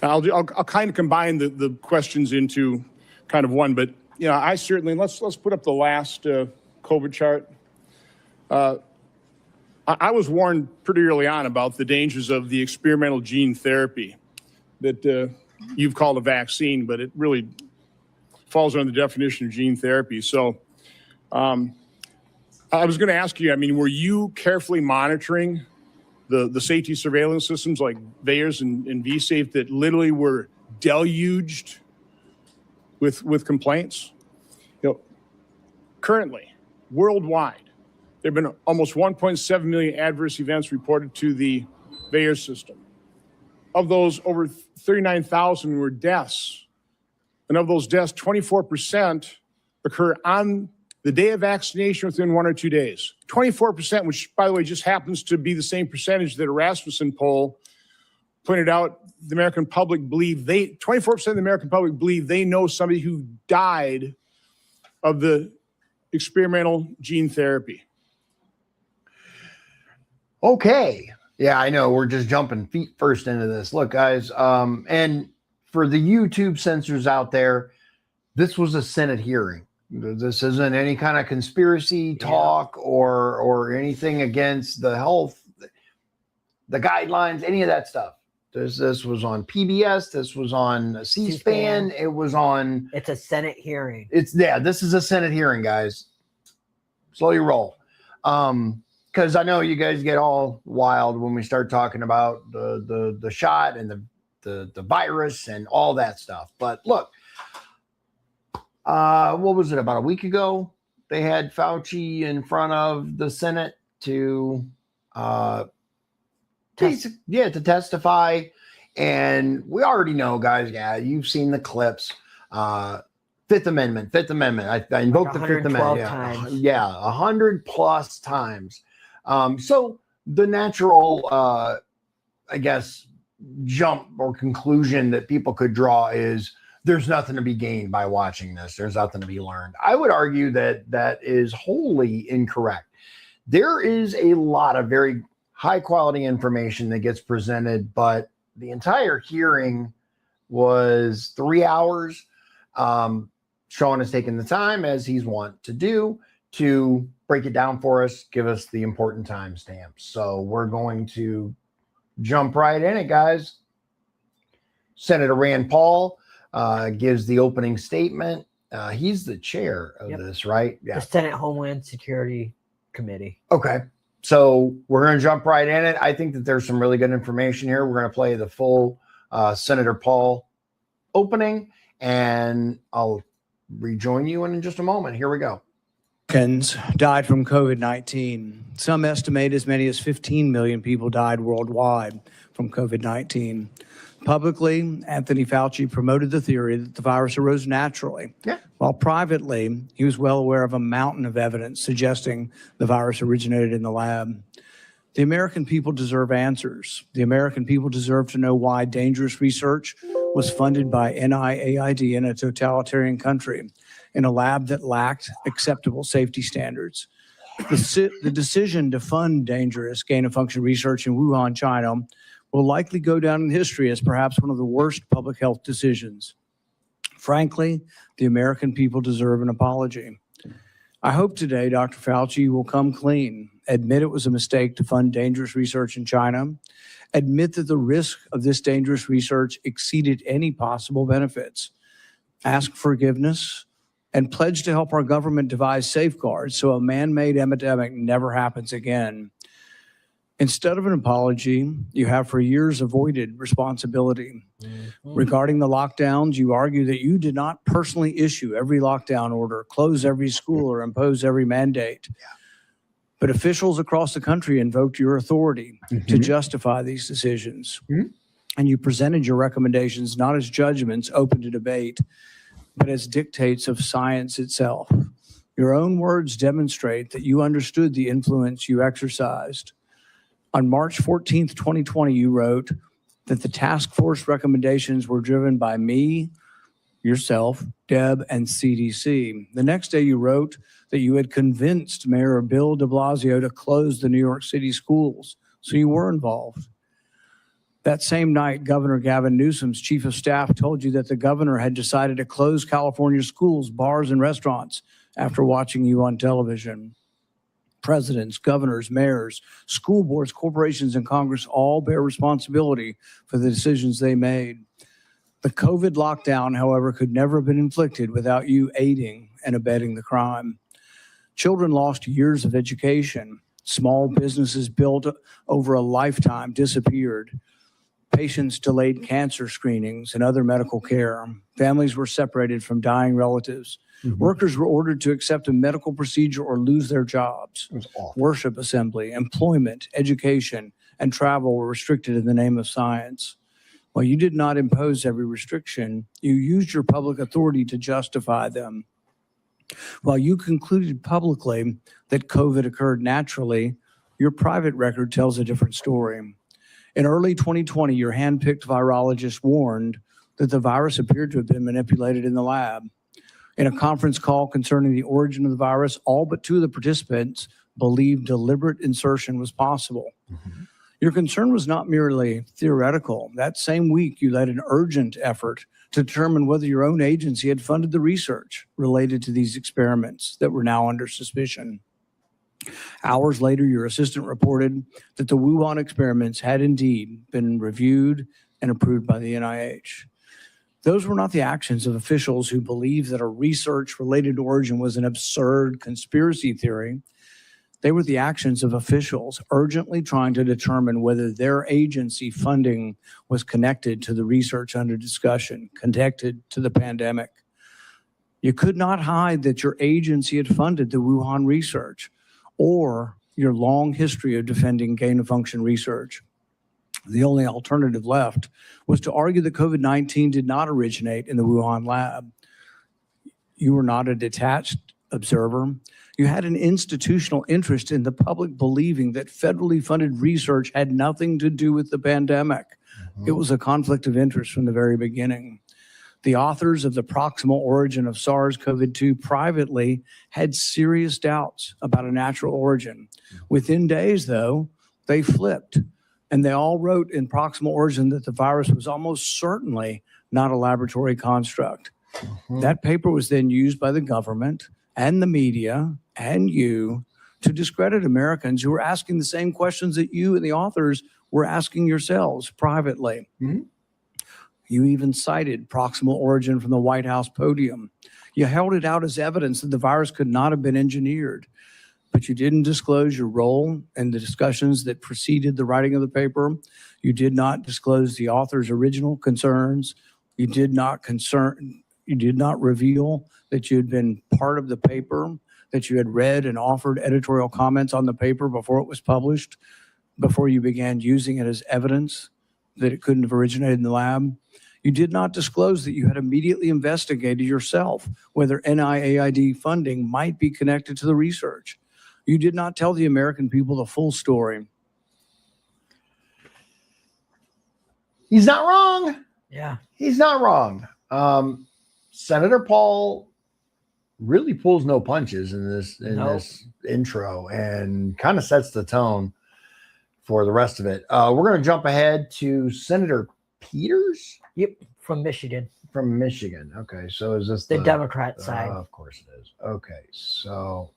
I'll kind of combine the questions into kind of one, but I certainly let's put up the last COVID chart. I was warned pretty early on about the dangers of the experimental gene therapy that you've called a vaccine, but it really falls under the definition of gene therapy. So I was going to ask you, were you carefully monitoring the safety surveillance systems like VAERS and vSafe that literally were deluged with complaints? Currently, worldwide, there have been almost 1.7 million adverse events reported to the VAERS system. Of those, over 39,000 were deaths. And of those deaths, 24% occur on the day of vaccination within 1 or 2 days. 24%, which, by the way, just happens to be the same percentage that a Rasmussen poll pointed out. The American public 24% of the American public believe they know somebody who died of the experimental gene therapy. Okay. Yeah, I know. We're just jumping feet first into this. Look, guys, and for the YouTube censors out there, this was a Senate hearing. This isn't any kind of conspiracy talk or anything against the health, the guidelines, any of that stuff. This was on PBS. This was on C-SPAN. It was on. It's a Senate hearing. This is a Senate hearing, guys. Slow your roll. Because I know you guys get all wild when we start talking about the shot and the virus and all that stuff. But look, what was it, about a week ago? They had Fauci in front of the Senate to testify. And we already know, guys, you've seen the clips. Fifth Amendment. I invoked the Fifth Amendment. Times. 100 plus times. So the natural, I guess, jump or conclusion that people could draw is there's nothing to be gained by watching this. There's nothing to be learned. I would argue that that is wholly incorrect. There is a lot of very high quality information that gets presented, but the entire hearing was 3 hours. Sean has taken the time, as he's wont to do, to break it down for us, give us the important timestamps. So we're going to jump right in it, guys. Senator Rand Paul gives the opening statement. He's the chair of this, right? Yeah. The Senate Homeland Security Committee. Okay. So we're going to jump right in it. I think that there's some really good information here. We're going to play the full Senator Paul opening, and I'll rejoin you in just a moment. Here we go. Americans died from COVID-19. Some estimate as many as 15 million people died worldwide from COVID-19. Publicly, Anthony Fauci promoted the theory that the virus arose naturally, while privately, he was well aware of a mountain of evidence suggesting the virus originated in the lab. The American people deserve answers. The American people deserve to know why dangerous research was funded by NIAID in a totalitarian country, in a lab that lacked acceptable safety standards. The decision to fund dangerous gain-of-function research in Wuhan, China, will likely go down in history as perhaps one of the worst public health decisions. Frankly, the American people deserve an apology. I hope today Dr. Fauci will come clean, admit it was a mistake to fund dangerous research in China, admit that the risk of this dangerous research exceeded any possible benefits, ask forgiveness, and pledge to help our government devise safeguards so a man-made epidemic never happens again. Instead of an apology, you have for years avoided responsibility. Regarding the lockdowns, you argue that you did not personally issue every lockdown order, close every school, or impose every mandate. But officials across the country invoked your authority to justify these decisions. And you presented your recommendations not as judgments open to debate, but as dictates of science itself. Your own words demonstrate that you understood the influence you exercised. On March 14th, 2020, you wrote that the task force recommendations were driven by me, yourself, Deb, and CDC. The next day, you wrote that you had convinced Mayor Bill de Blasio to close the New York City schools, so you were involved. That same night, Governor Gavin Newsom's chief of staff told you that the governor had decided to close California schools, bars, and restaurants after watching you on television. Presidents, governors, mayors, school boards, corporations, and Congress all bear responsibility for the decisions they made. The COVID lockdown, however, could never have been inflicted without you aiding and abetting the crime. Children lost years of education. Small businesses built over a lifetime disappeared. Patients delayed cancer screenings and other medical care. Families were separated from dying relatives. Workers were ordered to accept a medical procedure or lose their jobs. It was awful. Worship assembly, employment, education, and travel were restricted in the name of science. While you did not impose every restriction, you used your public authority to justify them. While you concluded publicly that COVID occurred naturally, your private record tells a different story. In early 2020, your hand-picked virologist warned that the virus appeared to have been manipulated in the lab. In a conference call concerning the origin of the virus, all but two of the participants believed deliberate insertion was possible. Your concern was not merely theoretical. That same week, you led an urgent effort to determine whether your own agency had funded the research related to these experiments that were now under suspicion. Hours later, your assistant reported that the Wuhan experiments had indeed been reviewed and approved by the NIH. Those were not the actions of officials who believed that a research-related origin was an absurd conspiracy theory. They were the actions of officials urgently trying to determine whether their agency funding was connected to the research under discussion, connected to the pandemic. You could not hide that your agency had funded the Wuhan research or your long history of defending gain-of-function research. The only alternative left was to argue that COVID-19 did not originate in the Wuhan lab. You were not a detached observer. You had an institutional interest in the public believing that federally funded research had nothing to do with the pandemic. It was a conflict of interest from the very beginning. The authors of the proximal origin of SARS-CoV-2 privately had serious doubts about a natural origin. Within days, though, they flipped, and they all wrote in proximal origin that the virus was almost certainly not a laboratory construct. That paper was then used by the government and the media and you to discredit Americans who were asking the same questions that you and the authors were asking yourselves privately. You even cited proximal origin from the White House podium. You held it out as evidence that the virus could not have been engineered, but you didn't disclose your role in the discussions that preceded the writing of the paper. You did not disclose the author's original concerns. You did not reveal that you had been part of the paper, that you had read and offered editorial comments on the paper before it was published, before you began using it as evidence that it couldn't have originated in the lab. You did not disclose that you had immediately investigated yourself whether NIAID funding might be connected to the research. You did not tell the American people the full story. He's not wrong. Yeah. He's not wrong. Senator Paul really pulls no punches in this intro and kind of sets the tone for the rest of it. We're going to jump ahead to Senator Peters. Yep. From Michigan. From Michigan. Okay. So is this The Democrat side. Of course it is. Okay. So,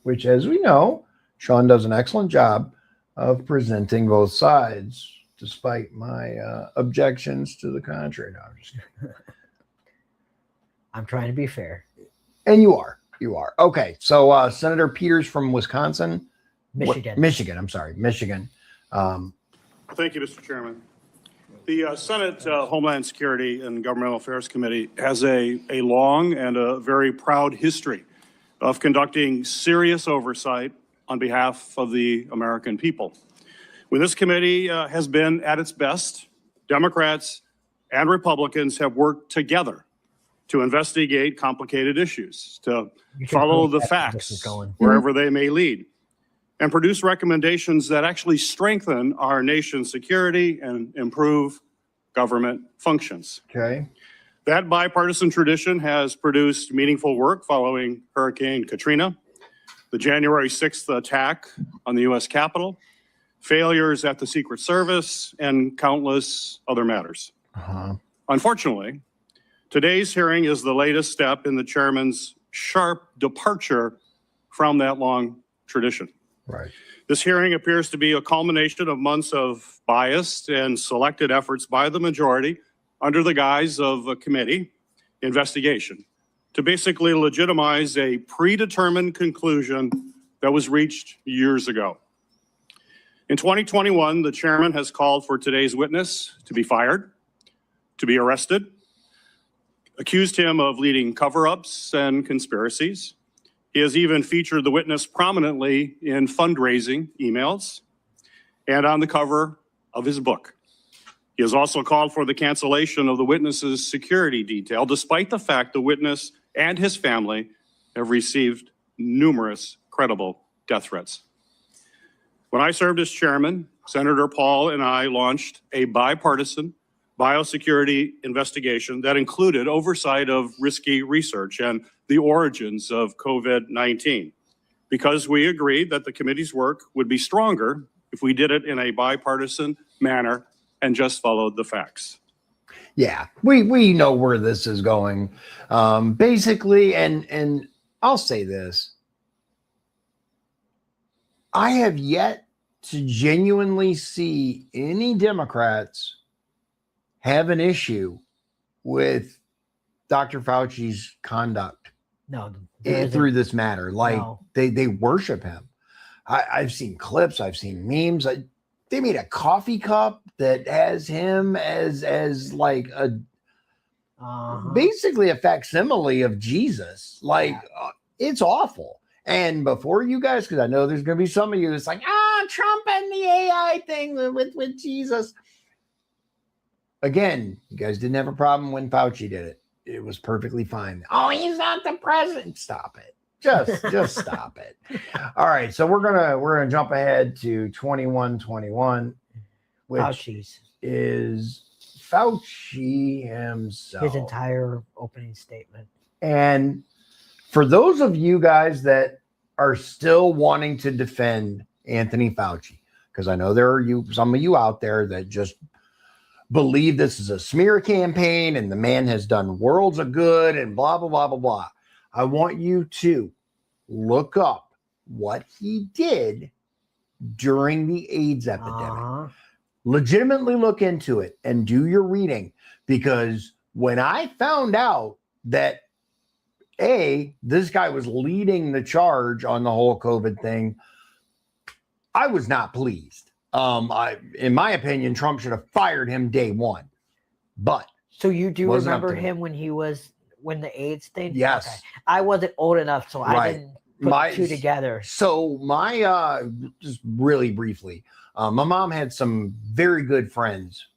which, as we know, Sean does an excellent job of presenting both sides, despite my objections to the contrary. No, I'm just kidding. I'm trying to be fair. And you are. Okay. So Senator Peters from Wisconsin. Michigan. Michigan. Thank you, Mr. Chairman. The Senate Homeland Security and Governmental Affairs Committee has a long and a very proud history of conducting serious oversight on behalf of the American people. When this committee has been at its best, Democrats and Republicans have worked together to investigate complicated issues, to follow the facts wherever they may lead, and produce recommendations that actually strengthen our nation's security and improve government functions. Okay. That bipartisan tradition has produced meaningful work following Hurricane Katrina, the January 6th attack on the U.S. Capitol, failures at the Secret Service, and countless other matters. Unfortunately, today's hearing is the latest step in the chairman's sharp departure from that long tradition. Right. This hearing appears to be a culmination of months of biased and selected efforts by the majority under the guise of a committee investigation to basically legitimize a predetermined conclusion that was reached years ago. In 2021, the chairman has called for today's witness to be fired, to be arrested, accused him of leading cover-ups and conspiracies. He has even featured the witness prominently in fundraising emails and on the cover of his book. He has also called for the cancellation of the witness's security detail, despite the fact the witness and his family have received numerous credible death threats. When I served as chairman, Senator Paul and I launched a bipartisan biosecurity investigation that included oversight of risky research and the origins of COVID-19, because we agreed that the committee's work would be stronger if we did it in a bipartisan manner and just followed the facts. Yeah, we know where this is going. Basically, and I'll say this. I have yet to genuinely see any Democrats have an issue with Dr. Fauci's conduct No, through this matter. Like No. they worship him. I've seen clips, I've seen memes. They made a coffee cup that has him as like a basically a facsimile of Jesus. Like it's awful. And before you guys, because I know there's going to be some of you that's like, Trump and the AI thing with Jesus. Again, you guys didn't have a problem when Fauci did it. It was perfectly fine. Oh, he's not the president. Stop it. Just stop it. All right, so we're gonna jump ahead to 2121, which Fauci's. is Fauci himself. His entire opening statement. And for those of you guys that are still wanting to defend Anthony Fauci, because I know there are some of you out there that just believe this is a smear campaign and the man has done worlds of good and blah, blah, blah, blah, blah. I want you to look up what he did during the AIDS epidemic. Legitimately look into it and do your reading, because when I found out that this guy was leading the charge on the whole COVID thing, I was not pleased. In my opinion, Trump should have fired him day one. But so you do wasn't up remember to him when the AIDS thing? Yes. Okay. I wasn't old enough, so I didn't put two together. So my just really briefly, my mom had some very good friends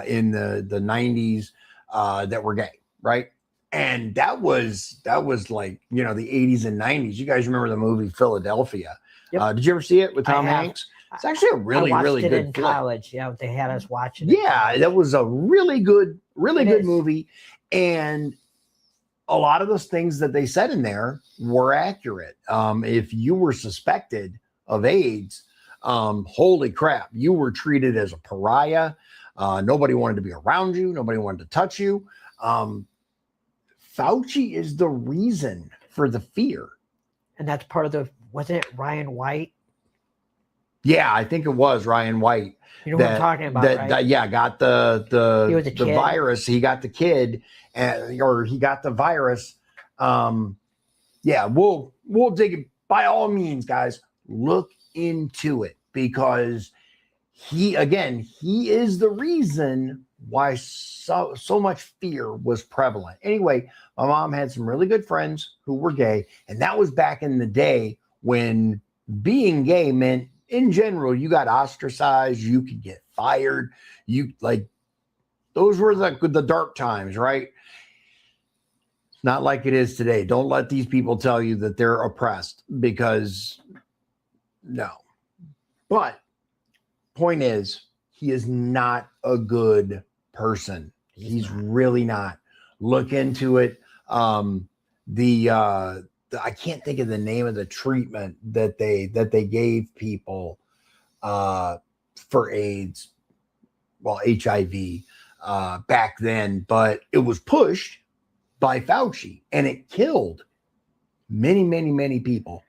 in the 90s that were gay, right? And that was like, the 80s and 90s. You guys remember the movie Philadelphia? Yep. Did you ever see it with Tom Hanks? It's actually a really, I watched really it good in flick. college. Yeah, they had us watching it. Yeah, that was a really good It is. movie. And a lot of those things that they said in there were accurate. If you were suspected of AIDS, holy crap, you were treated as a pariah. Nobody wanted to be around you. Nobody wanted to touch you. Fauci is the reason for the fear. And that's part of wasn't it Ryan White? Yeah, I think it was Ryan White. You know what I'm talking about, right? Got He was a the kid. virus. He got the kid, or he got the virus. We'll dig it. By all means, guys, look into it, because he is the reason why so much fear was prevalent. Anyway, my mom had some really good friends who were gay, and that was back in the day when being gay meant, in general, you got ostracized, you could get fired. Those were the dark times, right? It's not like it is today. Don't let these people tell you that they're oppressed, because no. But point is, he is not a good person. He's really not. Look into it. I can't think of the name of the treatment that they gave people for AIDS, well, HIV back then, but it was pushed by Fauci and it killed many, many, many people.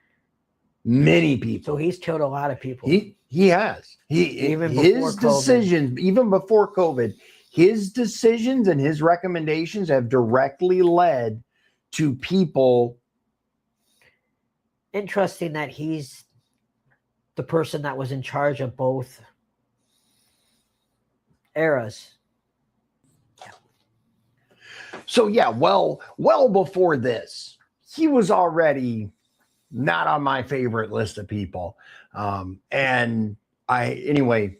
Many people. So he's killed a lot of people. He has. Even his before COVID. decisions, even before COVID, his decisions and his recommendations have directly led to people. Interesting that he's the person that was in charge of both eras. So yeah, well before this, he was already not on my favorite list of people. And anyway,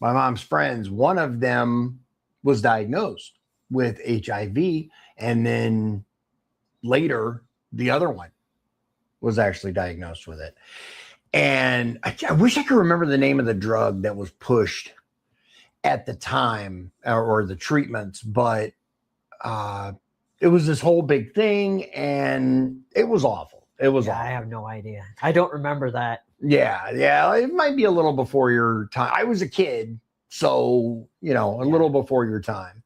my mom's friends, one of them was diagnosed with HIV, and then later the other one was actually diagnosed with it. And I wish I could remember the name of the drug that was pushed at the time, or the treatments, but it was this whole big thing, and it was awful. It was awful. I have no idea. I don't remember that. Yeah, it might be a little before your time. I was a kid, so a little before your time.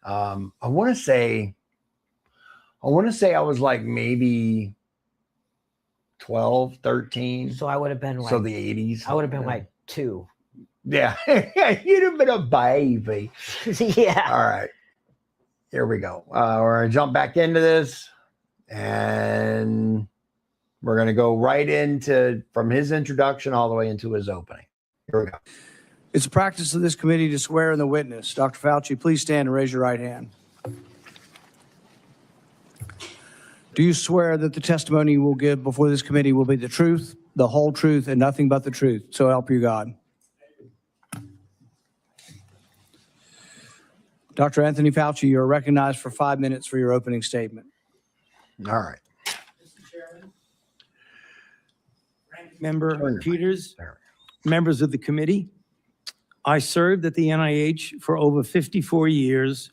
I want to say I was like maybe 12, 13. So I would have been like, so the 80s. I would have been like 2. Yeah, you'd have been a baby. Yeah. All right, here we go. We're gonna jump back into this, and we're gonna go right into from his introduction all the way into his opening. Here we go. It's a practice of this committee to swear in the witness. Dr. Fauci, please stand and raise your right hand. Do you swear that the testimony you will give before this committee will be the truth, the whole truth, and nothing but the truth? So help you God. Dr. Anthony Fauci, you are recognized for 5 minutes for your opening statement. All right. Member Peters, members of the committee, I served at the NIH for over 54 years,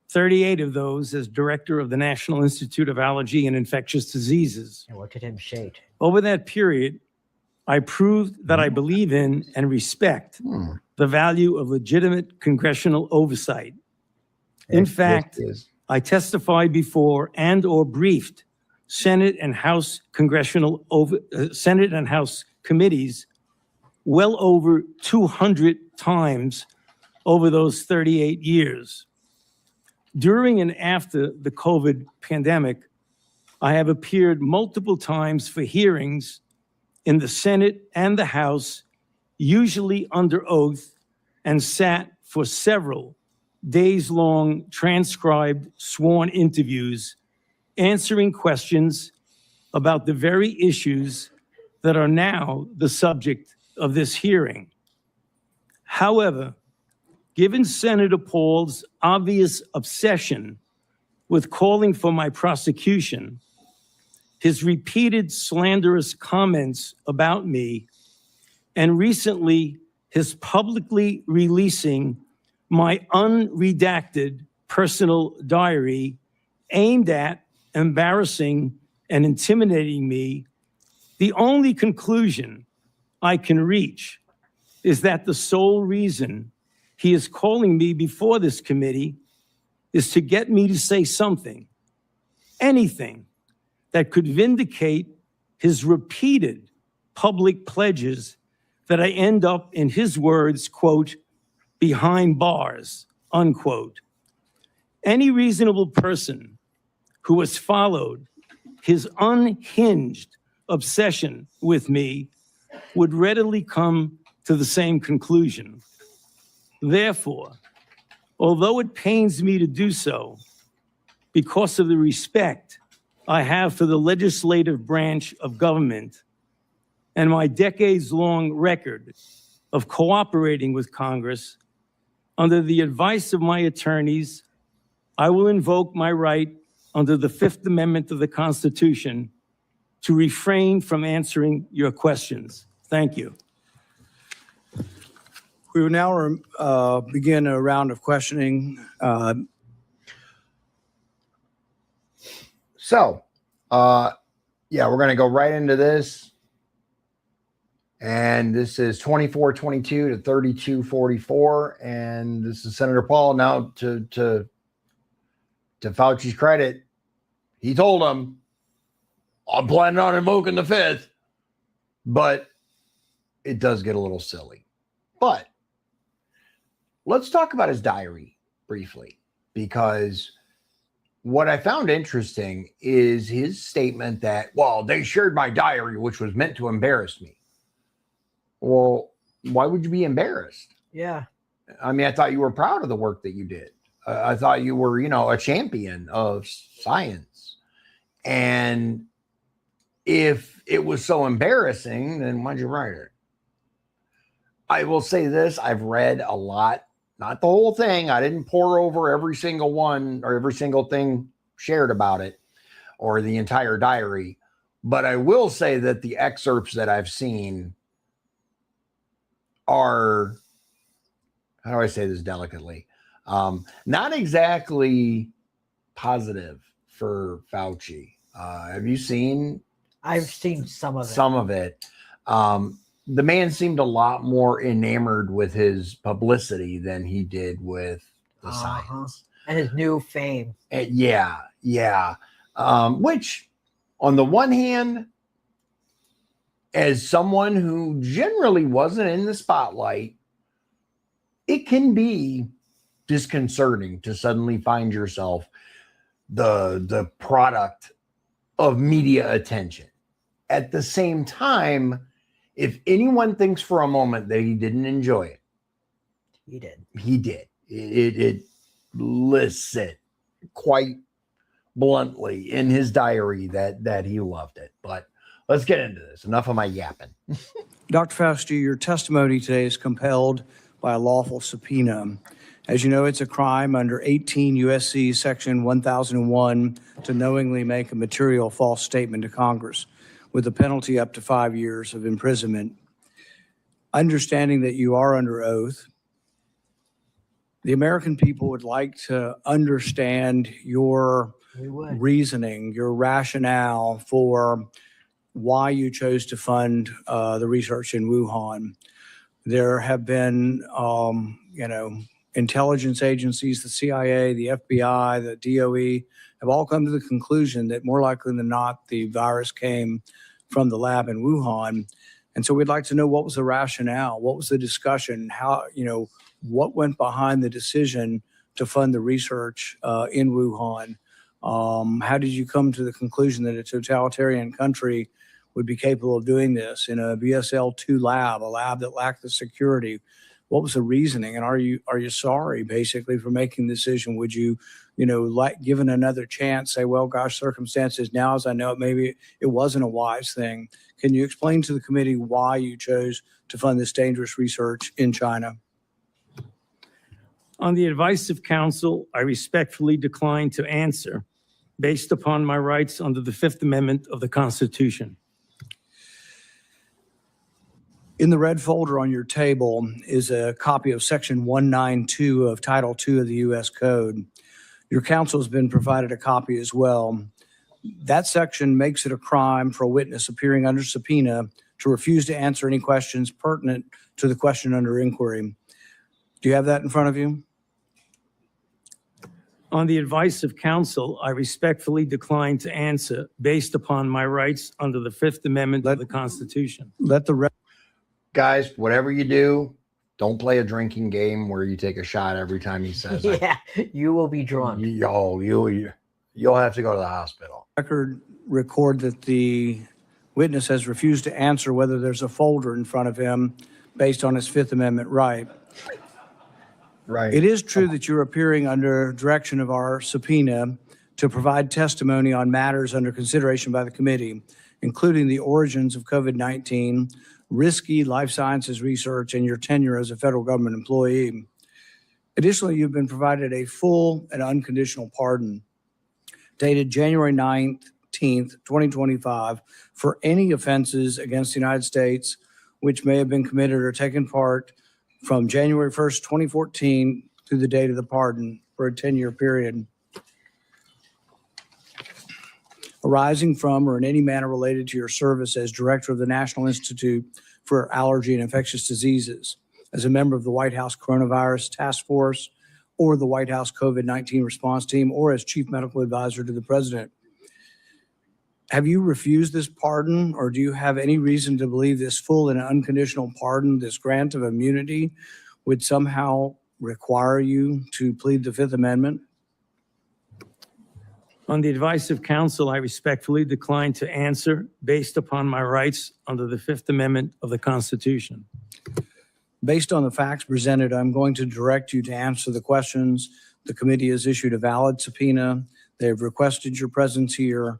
38 of those as director of the National Institute of Allergy and Infectious Diseases. And look at him shake. Over that period, I proved that I believe in and respect the value of legitimate congressional oversight. In fact, I testified before and or briefed Senate and House Senate and House committees well over 200 times over those 38 years. During and after the COVID pandemic, I have appeared multiple times for hearings in the Senate and the House, usually under oath, and sat for several days-long transcribed sworn interviews, answering questions about the very issues that are now the subject of this hearing. However, given Senator Paul's obvious obsession with calling for my prosecution, his repeated slanderous comments about me, and recently his publicly releasing my unredacted personal diary aimed at embarrassing and intimidating me, the only conclusion I can reach is that the sole reason he is calling me before this committee is to get me to say something, anything, that could vindicate his repeated public pledges that I end up, in his words, quote, behind bars, unquote. Any reasonable person who has followed his unhinged obsession with me would readily come to the same conclusion. Therefore, although it pains me to do so, because of the respect I have for the legislative branch of government and my decades-long record of cooperating with Congress, under the advice of my attorneys, I will invoke my right under the Fifth Amendment of the Constitution to refrain from answering your questions. Thank you. We will now begin a round of questioning. Yeah, we're going to go right into this. And this is 2422 to 3244. And this is Senator Paul. Now to Fauci's credit, he told him, I'm planning on invoking the fifth, but it does get a little silly. But let's talk about his diary briefly, because what I found interesting is his statement that, well, they shared my diary, which was meant to embarrass me. Well, why would you be embarrassed? Yeah. I mean, I thought you were proud of the work that you did. I thought you were, a champion of science. And if it was so embarrassing, then why'd you write it? I will say this. I've read a lot, not the whole thing. I didn't pore over every single one or every single thing shared about it or the entire diary. But I will say that the excerpts that I've seen are, how do I say this delicately? Not exactly positive for Fauci. Have you seen? I've seen some of it. Some of it. The man seemed a lot more enamored with his publicity than he did with the science. And his new fame. And yeah. Which, on the one hand, as someone who generally wasn't in the spotlight, it can be disconcerting to suddenly find yourself the product of media attention. At the same time, if anyone thinks for a moment that he didn't enjoy it, he did. He did. It lists it quite bluntly in his diary that he loved it. But let's get into this. Enough of my yapping. Dr. Fauci, your testimony today is compelled by a lawful subpoena. As you know, it's a crime under 18 U.S.C. Section 1001 to knowingly make a material false statement to Congress, with a penalty up to 5 years of imprisonment. Understanding that you are under oath, the American people would like to understand your reasoning, your rationale for why you chose to fund the research in Wuhan. There have been, intelligence agencies, the CIA, the FBI, the DOE, have all come to the conclusion that more likely than not, the virus came from the lab in Wuhan. And so we'd like to know, what was the rationale? What was the discussion? How, what went behind the decision to fund the research in Wuhan? How did you come to the conclusion that a totalitarian country would be capable of doing this in a BSL-2 lab, a lab that lacked the security? What was the reasoning? And are you sorry, basically, for making the decision? Would you, given another chance, say, well, gosh, circumstances now, as I know it, maybe it wasn't a wise thing. Can you explain to the committee why you chose to fund this dangerous research in China? On the advice of counsel, I respectfully decline to answer based upon my rights under the Fifth Amendment of the Constitution. In the red folder on your table is a copy of Section 192 of Title II of the U.S. Code. Your counsel has been provided a copy as well. That section makes it a crime for a witness appearing under subpoena to refuse to answer any questions pertinent to the question under inquiry. Do you have that in front of you? On the advice of counsel, I respectfully decline to answer based upon my rights under the Fifth Amendment of the Constitution. Guys, whatever you do, don't play a drinking game where you take a shot every time he says that. Yeah, you will be drunk. You'll have to go to the hospital. Record that the witness has refused to answer whether there's a folder in front of him based on his Fifth Amendment right. Right. It is true that you're appearing under direction of our subpoena to provide testimony on matters under consideration by the committee, including the origins of COVID-19, risky life sciences research, and your tenure as a federal government employee. Additionally, you've been provided a full and unconditional pardon dated January 19th, 2025, for any offenses against the United States which may have been committed or taken part from January 1st, 2014 through the date of the pardon for a 10-year period, arising from or in any manner related to your service as director of the National Institute for Allergy and Infectious Diseases, as a member of the White House Coronavirus Task Force, or the White House COVID-19 response team, or as chief medical advisor to the president. Have you refused this pardon, or do you have any reason to believe this full and unconditional pardon, this grant of immunity, would somehow require you to plead the Fifth Amendment? On the advice of counsel, I respectfully decline to answer based upon my rights under the Fifth Amendment of the Constitution. Based on the facts presented, I'm going to direct you to answer the questions. The committee has issued a valid subpoena. They've requested your presence here.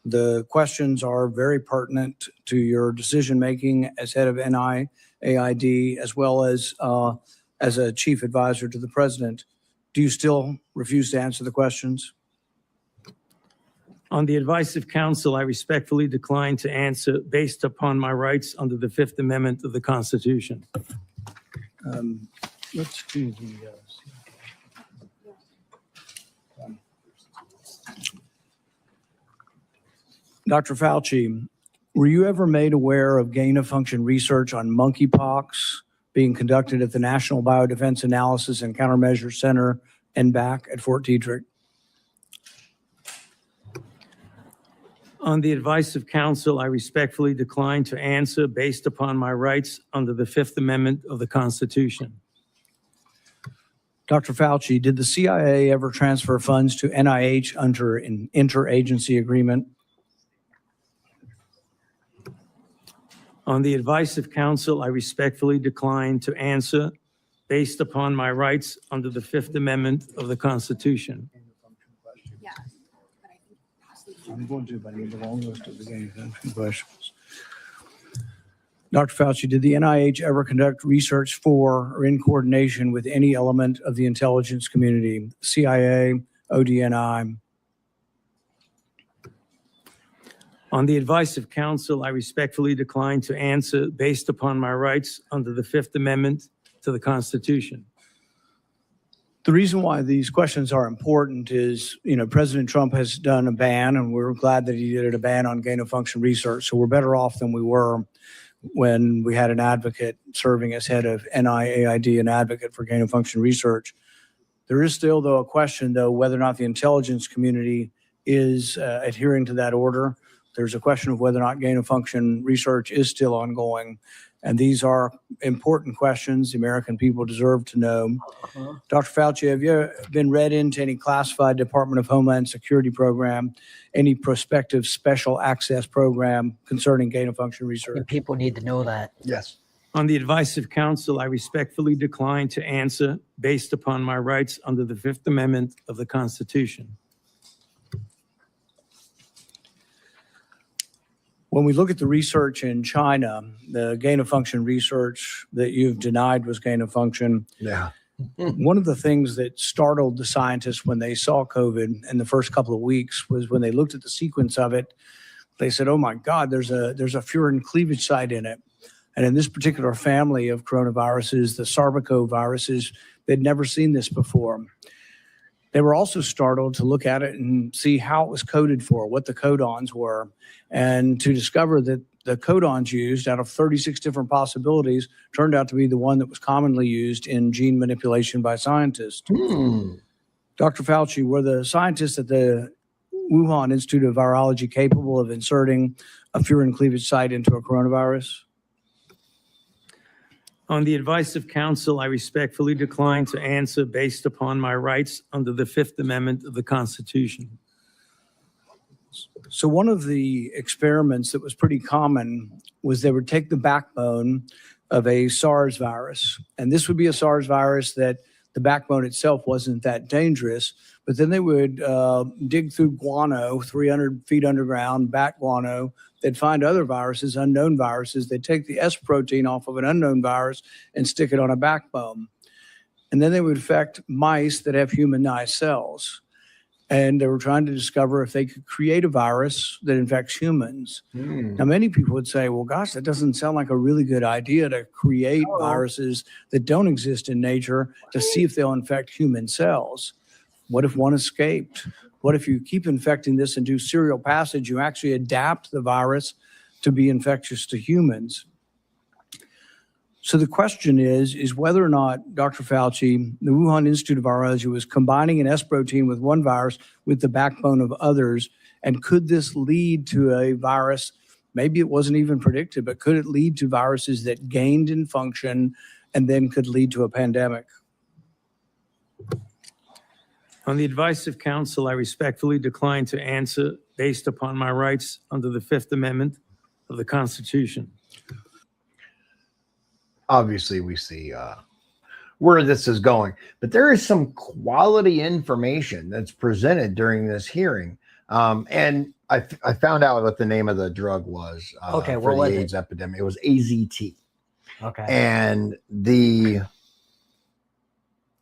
The questions are very pertinent to your decision-making as head of NIAID, as well as a chief advisor to the president. Do you still refuse to answer the questions? On the advice of counsel, I respectfully decline to answer based upon my rights under the Fifth Amendment of the Constitution. Let's do the. Dr. Fauci, were you ever made aware of gain-of-function research on monkeypox being conducted at the National Biodefense Analysis and Countermeasure Center, NBAC, at Fort Detrick? On the advice of counsel, I respectfully decline to answer based upon my rights under the Fifth Amendment of the Constitution. Dr. Fauci, did the CIA ever transfer funds to NIH under an interagency agreement? On the advice of counsel, I respectfully decline to answer based upon my rights under the Fifth Amendment of the Constitution. I'm going to, but I need the long list of the gain-of-function questions. Dr. Fauci, did the NIH ever conduct research for or in coordination with any element of the intelligence community, CIA, ODNI? On the advice of counsel, I respectfully decline to answer based upon my rights under the Fifth Amendment to the Constitution. The reason why these questions are important is, President Trump has done a ban, and we're glad that he did a ban on gain-of-function research. So we're better off than we were when we had an advocate serving as head of NIAID, an advocate for gain-of-function research. There is still, though, a question, though, whether or not the intelligence community is adhering to that order. There's a question of whether or not gain-of-function research is still ongoing. And these are important questions the American people deserve to know. Dr. Fauci, have you been read into any classified Department of Homeland Security program, any prospective special access program concerning gain-of-function research? And people need to know that. Yes. On the advice of counsel, I respectfully decline to answer based upon my rights under the Fifth Amendment of the Constitution. When we look at the research in China, the gain-of-function research that you've denied was gain-of-function, Yeah. one of the things that startled the scientists when they saw COVID in the first couple of weeks was when they looked at the sequence of it, they said, oh my God, there's a furin cleavage site in it. And in this particular family of coronaviruses, the sarbecoviruses, they'd never seen this before. They were also startled to look at it and see how it was coded for, what the codons were, and to discover that the codons used out of 36 different possibilities turned out to be the one that was commonly used in gene manipulation by scientists. Dr. Fauci, were the scientists at the Wuhan Institute of Virology capable of inserting a furin cleavage site into a coronavirus? On the advice of counsel, I respectfully decline to answer based upon my rights under the Fifth Amendment of the Constitution. So one of the experiments that was pretty common was they would take the backbone of a SARS virus, and this would be a SARS virus that the backbone itself wasn't that dangerous, but then they would dig through guano, 300 feet underground, bat guano. They'd find other viruses, unknown viruses. They'd take the S protein off of an unknown virus and stick it on a backbone. And then they would infect mice that have humanized cells. And they were trying to discover if they could create a virus that infects humans. Now, many people would say, well, gosh, that doesn't sound like a really good idea to create viruses that don't exist in nature to see if they'll infect human cells. What if one escaped? What if you keep infecting this and do serial passage? You actually adapt the virus to be infectious to humans. So the question is whether or not Dr. Fauci, the Wuhan Institute of Virology, was combining an S protein with one virus with the backbone of others. And could this lead to a virus? Maybe it wasn't even predicted, but could it lead to viruses that gained in function and then could lead to a pandemic? On the advice of counsel, I respectfully decline to answer based upon my rights under the Fifth Amendment of the Constitution. Obviously, we see where this is going, but there is some quality information that's presented during this hearing. And I found out what the name of the drug was Okay, for what the was AIDS it? epidemic. It was AZT. Okay. And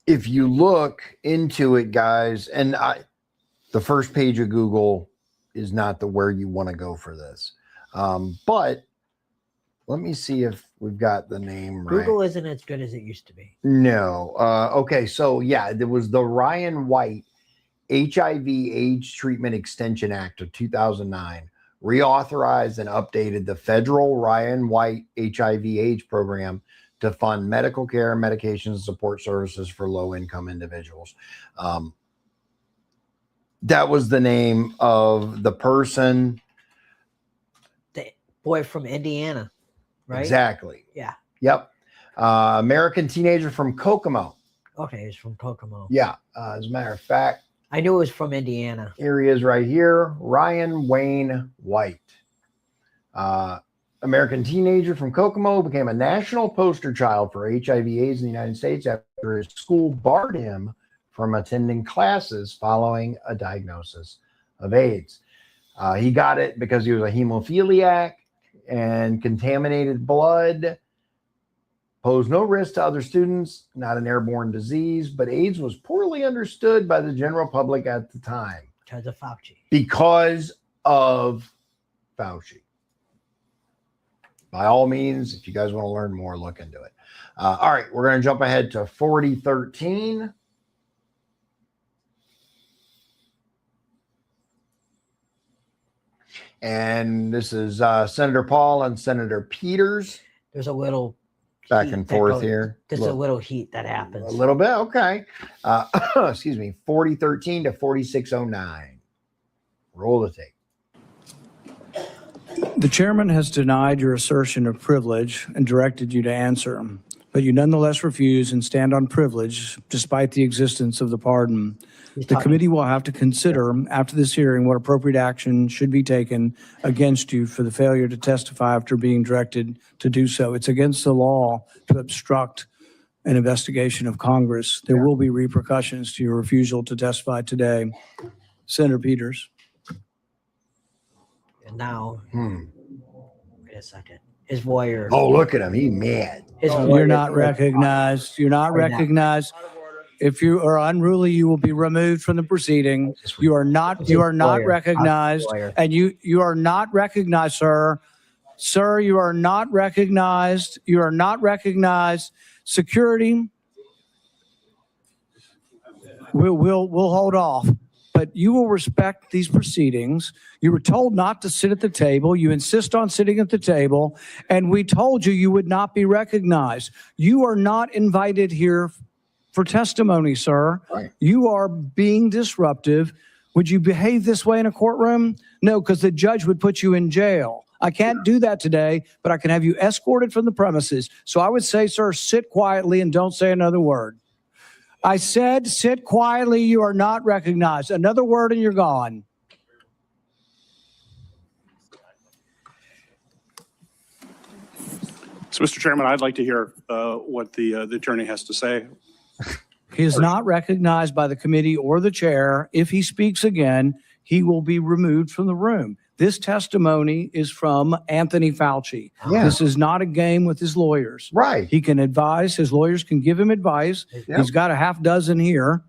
if you look into it, guys, and the first page of Google is not where you want to go for this. But let me see if we've got the name right. Google isn't as good as it used to be. No. Okay. So yeah, there was the Ryan White HIV/AIDS Treatment Extension Act of 2009, reauthorized and updated the federal Ryan White HIV/AIDS program to fund medical care, medication, and support services for low-income individuals. That was the name of the person. The boy from Indiana, right? Exactly. Yeah. Yep. American teenager from Kokomo. Okay, he's from Kokomo. Yeah. As a matter of fact, I knew it was from Indiana. here he is right here. Ryan Wayne White. American teenager from Kokomo became a national poster child for HIV/AIDS in the United States after his school barred him from attending classes following a diagnosis of AIDS. He got it because he was a hemophiliac and contaminated blood posed no risk to other students, not an airborne disease, but AIDS was poorly understood by the general public at the time. Because of Fauci. Because of Fauci. By all means, if you guys want to learn more, look into it. All right, we're going to jump ahead to 4013. And this is Senator Paul and Senator Peters. There's a little Back heat and that forth goes- here. There's a little heat that happens. A little bit, okay. Excuse me, 4013 to 4609. Roll the tape. The chairman has denied your assertion of privilege and directed you to answer, but you nonetheless refuse and stand on privilege despite the existence of the pardon. The committee will have to consider after this hearing what appropriate action should be taken against you for the failure to testify after being directed to do so. It's against the law to obstruct an investigation of Congress. There will be repercussions to your refusal to testify today. Senator Peters. And now, wait a second. His lawyer. Oh, look at him. He's mad. His lawyer You're not recognized. You're not Right now. recognized. If you are unruly, you will be removed from the proceeding. You are not lawyer. recognized, Lawyer. and you are not recognized, sir. Sir, you are not recognized. You are not recognized. Security, we'll hold off, but you will respect these proceedings. You were told not to sit at the table. You insist on sitting at the table, and we told you you would not be recognized. You are not invited here for testimony, sir. Right. You are being disruptive. Would you behave this way in a courtroom? No, because the judge would put you in jail. I can't do that today, but I can have you escorted from the premises. So I would say, sir, sit quietly and don't say another word. I said, sit quietly. You are not recognized. Another word and you're gone. So, Mr. Chairman, I'd like to hear what the attorney has to say. He is not recognized by the committee or the chair. If he speaks again, he will be removed from the room. This testimony is from Anthony Fauci. Yeah. This is not a game with his lawyers. Right. He can advise. His lawyers can give him advice. Yep. He's got a half dozen here.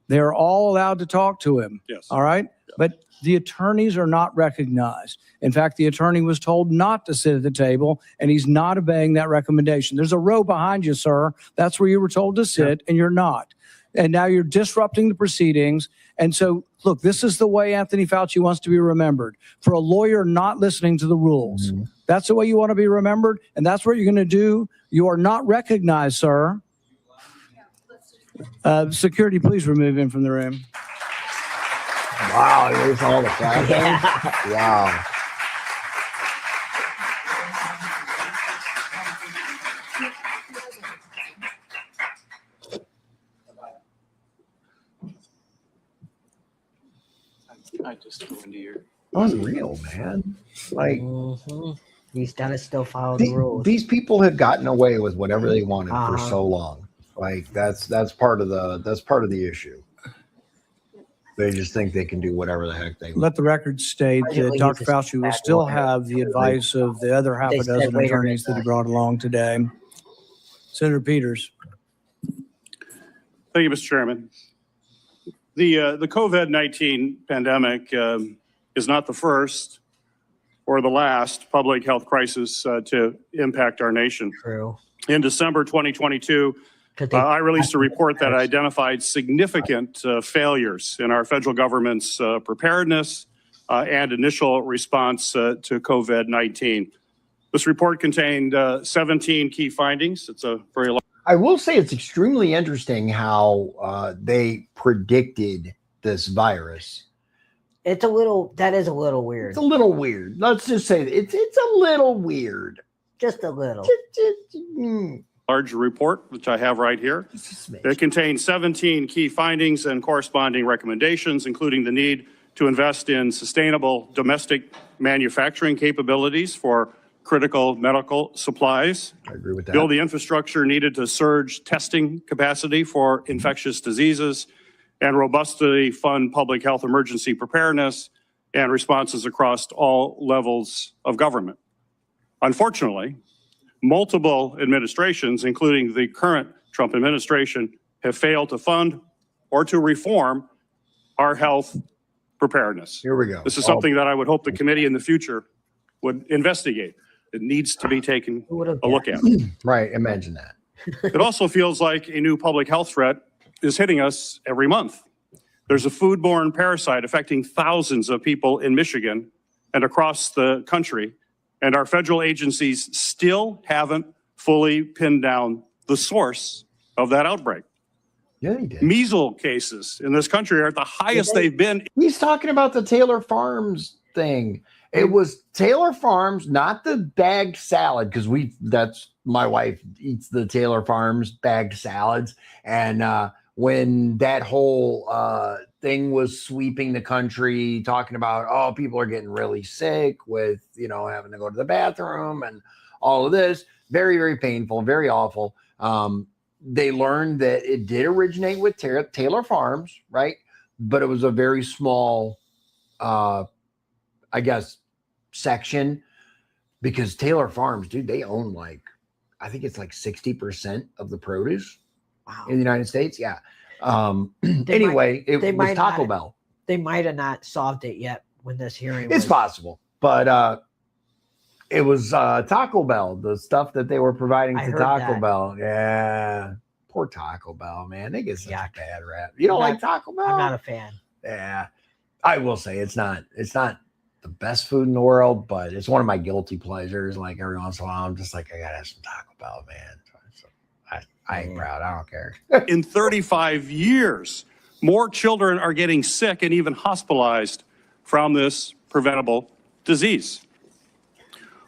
They're all allowed to talk to him. Yes. All right. But the attorneys are not recognized. In fact, the attorney was told not to sit at the table, and he's not obeying that recommendation. There's a row behind you, sir. That's where you were told to sit, and you're not. And now you're disrupting the proceedings. And so Look, this is the way Anthony Fauci wants to be remembered, for a lawyer not listening to the rules. That's the way you want to be remembered, and that's what you're going to do. You are not recognized, sir. Security, please remove him from the room. Wow, there's all the flashing. Wow. I just go into your... Unreal, man. Like, He's got to still follow the rules. these people have gotten away with whatever they wanted for Uh-huh. so long. Like that's part of the issue. They just think they can do whatever the heck they want. Let the record state that Allegedly, Dr. he's a Fauci will bad still lawyer. have the advice of the other half They a said dozen later attorneys that he that- brought along today. Senator Peters. Thank you, Mr. Chairman. The COVID-19 pandemic is not the first or the last public health crisis to impact our nation. True. In December 2022, 'Cause they- I released a report that identified significant failures in our federal government's preparedness and initial response to COVID-19. This report contained 17 key findings. It's a very long. I will say it's extremely interesting how they predicted this virus. That is a little weird. It's a little weird. Let's just say that it's a little weird. Just a little. Large report, which I have right here. Just a It smidge. contains 17 key findings and corresponding recommendations, including the need to invest in sustainable domestic manufacturing capabilities for critical medical supplies, I agree with that. build the infrastructure needed to surge testing capacity for infectious diseases, and robustly fund public health emergency preparedness and responses across all levels of government. Unfortunately, multiple administrations, including the current Trump administration, have failed to fund or to reform our health preparedness. Here we go. This is something that I would hope the committee in the future would investigate. It needs to be taken Who would've a look at. Right. Imagine that. It also feels like a new public health threat is hitting us every month. There's a foodborne parasite affecting thousands of people in Michigan and across the country, and our federal agencies still haven't fully pinned down the source of that outbreak. Yeah, he did. Measles cases in this country are at the highest they've been. He's talking about the Taylor Farms thing. It was Taylor Farms, not the bagged salad, because that's my wife eats the Taylor Farms bagged salads. And when that whole thing was sweeping the country, talking about, oh, people are getting really sick with, having to go to the bathroom and all of this, very, very painful, very awful. They learned that it did originate with Taylor Farms, right? But it was a very small, section, because Taylor Farms, dude, they own I think it's 60% of the produce Wow. in the United States. Yeah. They Anyway, it they was might Taco not- Bell. They might have not solved it yet when this hearing It's was. possible, but it was Taco Bell, the stuff that they were providing I to heard Taco that. Bell. Yeah. Poor Taco Bell, man. They get such Yuck. a bad rap. You don't I'm like Taco Bell? I'm not a fan. Yeah. I will say it's not the best food in the world, but it's one of my guilty pleasures. Like every once in a while, I'm just like, I gotta have some Taco Bell, man. So I ain't proud. I don't care. In 35 years, more children are getting sick and even hospitalized from this preventable disease.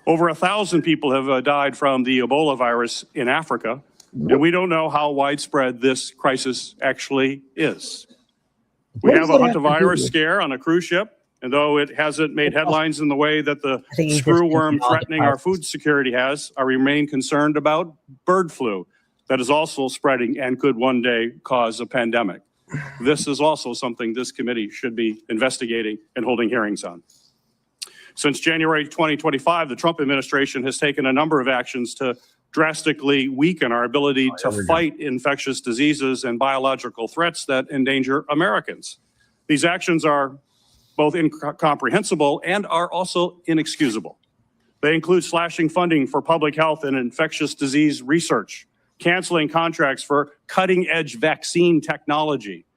Over 1,000 people have died from the Ebola virus in Africa, and we don't know how widespread this crisis actually is. We What have does a that have to do hantavirus with- scare on a cruise ship, and though it hasn't made headlines in the way that the I think he's just screwworm thinking all the threatening our viruses. food security has, I remain concerned about bird flu that is also spreading and could one day cause a pandemic. This is also something this committee should be investigating and holding hearings on. Since January 2025, the Trump administration has taken a number of actions to drastically weaken our ability to fight infectious diseases and biological threats that endanger Americans. These actions are both incomprehensible and are also inexcusable. They include slashing funding for public health and infectious disease research, canceling contracts for cutting-edge vaccine technology,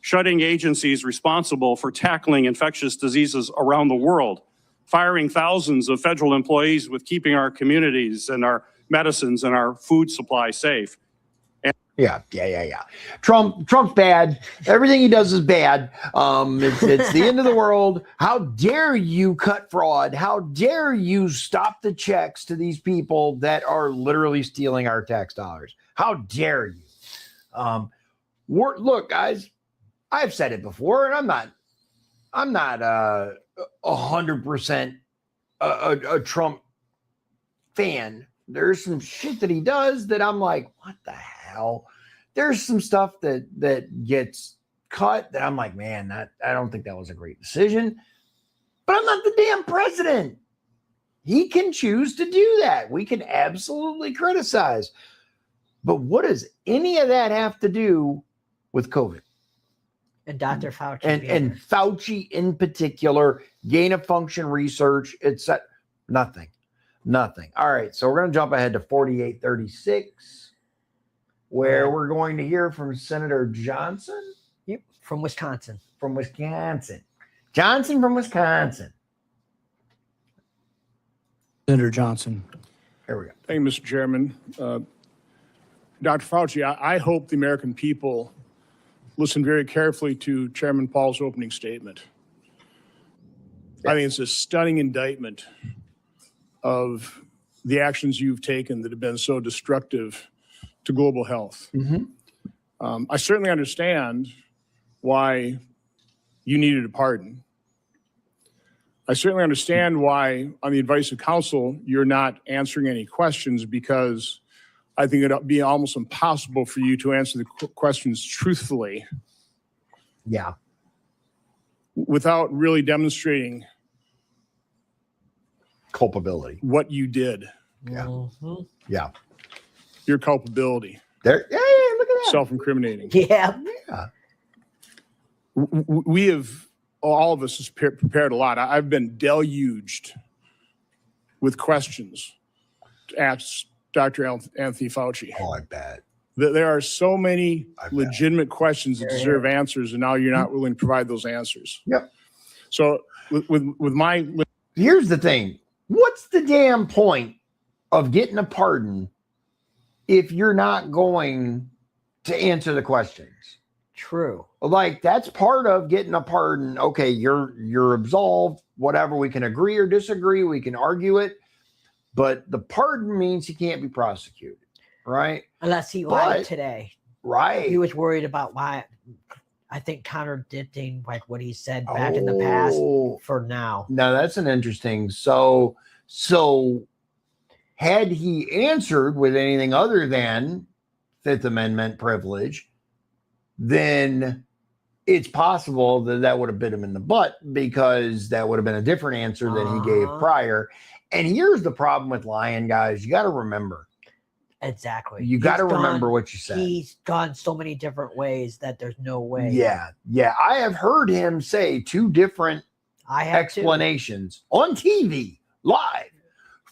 shutting agencies responsible for tackling infectious diseases around the world, firing thousands of federal employees with keeping our communities and our medicines and our food supply safe. Yeah. Trump's bad. Everything he does is bad. It's the end of the world. How dare you cut fraud? How dare you stop the checks to these people that are literally stealing our tax dollars? How dare you? Look, guys, I've said it before, and I'm not 100% a Trump fan. There's some shit that he does that I'm like, what the hell? There's some stuff that gets cut that I'm like, man, I don't think that was a great decision. But I'm not the damn president. He can choose to do that. We can absolutely criticize. But what does any of that have to do with COVID? And Dr. Fauci. And Fauci in particular, gain of function research, etc. Nothing. All right, so we're going to jump ahead to 4836, where we're going to hear from Senator Johnson. Yep, from Wisconsin. Johnson from Wisconsin. Senator Johnson. Here we go. Thank you, Mr. Chairman. Dr. Fauci, I hope the American people listen very carefully to Chairman Paul's opening statement. I think it's a stunning indictment of the actions you've taken that have been so destructive to global health. I certainly understand why you needed a pardon. I certainly understand why, on the advice of counsel, you're not answering any questions, because I think it'd be almost impossible for you to answer the questions truthfully. Yeah. Without really demonstrating Culpability. what you did, Yeah. your culpability, There. Yeah, look at that. self-incriminating. Yeah. We have, all of us has prepared a lot. I've been deluged with questions to ask Dr. Anthony Fauci. Oh, I bet. There are so many I bet. legitimate questions that deserve answers, and now you're not willing to provide those answers. Yep. So with my, Here's the thing. What's the damn point of getting a pardon if you're not going to answer the questions? True. Like, that's part of getting a pardon. Okay, you're absolved, whatever. We can agree or disagree. We can argue it. But the pardon means he can't be prosecuted, right? Unless he lied today. Right. He was worried about why, I think, contradicting like what he said back in the past for now. Now that's an interesting. So had he answered with anything other than Fifth Amendment privilege, then it's possible that would have bit him in the butt, because that would have been a different answer than he gave prior. And here's the problem with lying, guys. You got to remember. Exactly. You got to remember what you said. He's gone so many different ways that there's no way. Yeah. I have heard him say two different explanations on TV live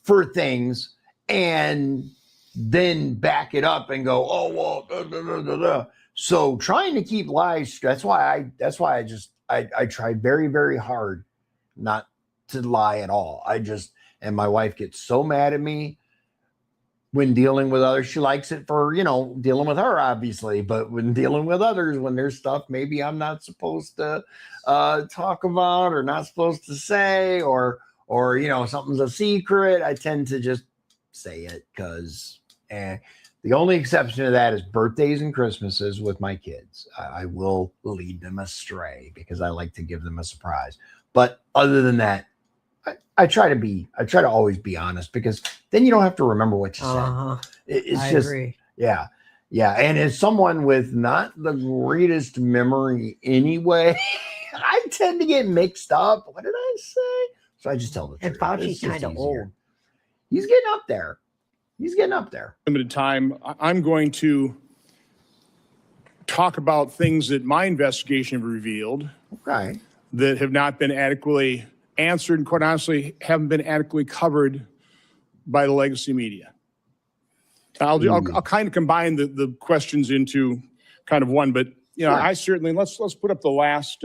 for things, and then back it up and go, oh well. So trying to keep lies. That's why I try very, very hard not to lie at all. And my wife gets so mad at me when dealing with others. She likes it for, dealing with her, obviously, but when dealing with others, when there's stuff maybe I'm not supposed to talk about or not supposed to say, or something's a secret, I tend to just say it, because the only exception to that is birthdays and Christmases with my kids. I will lead them astray because I like to give them a surprise. But other than that, I try to always be honest, because then you don't have to remember what you said. I agree. Yeah. And as someone with not the greatest memory anyway, I tend to get mixed up. What did I say? So I just tell the truth. And Fauci's kind of old. He's getting up there. Limited time, I'm going to talk about things that my investigation have revealed. Okay. That have not been adequately answered, and quite honestly, haven't been adequately covered by the legacy media. I'll kind of combine the questions into kind of one, but you know, Sure. I certainly, let's put up the last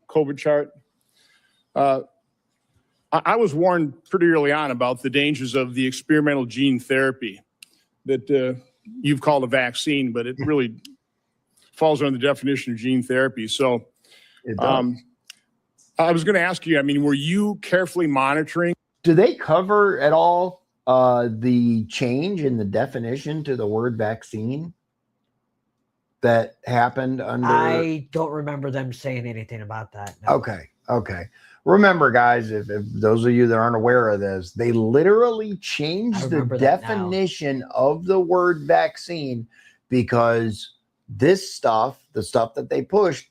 COVID chart. I was warned pretty early on about the dangers of the experimental gene therapy that you've called a vaccine, but it really falls under the definition of gene therapy. So It does. I was going to ask you, I mean, were you carefully monitoring? Do they cover at all the change in the definition to the word vaccine that happened under? I don't remember them saying anything about that. no. Okay. Remember, guys, if those of you that aren't aware of this, they literally I changed the remember that now. definition of the word vaccine because this stuff, the stuff that they pushed,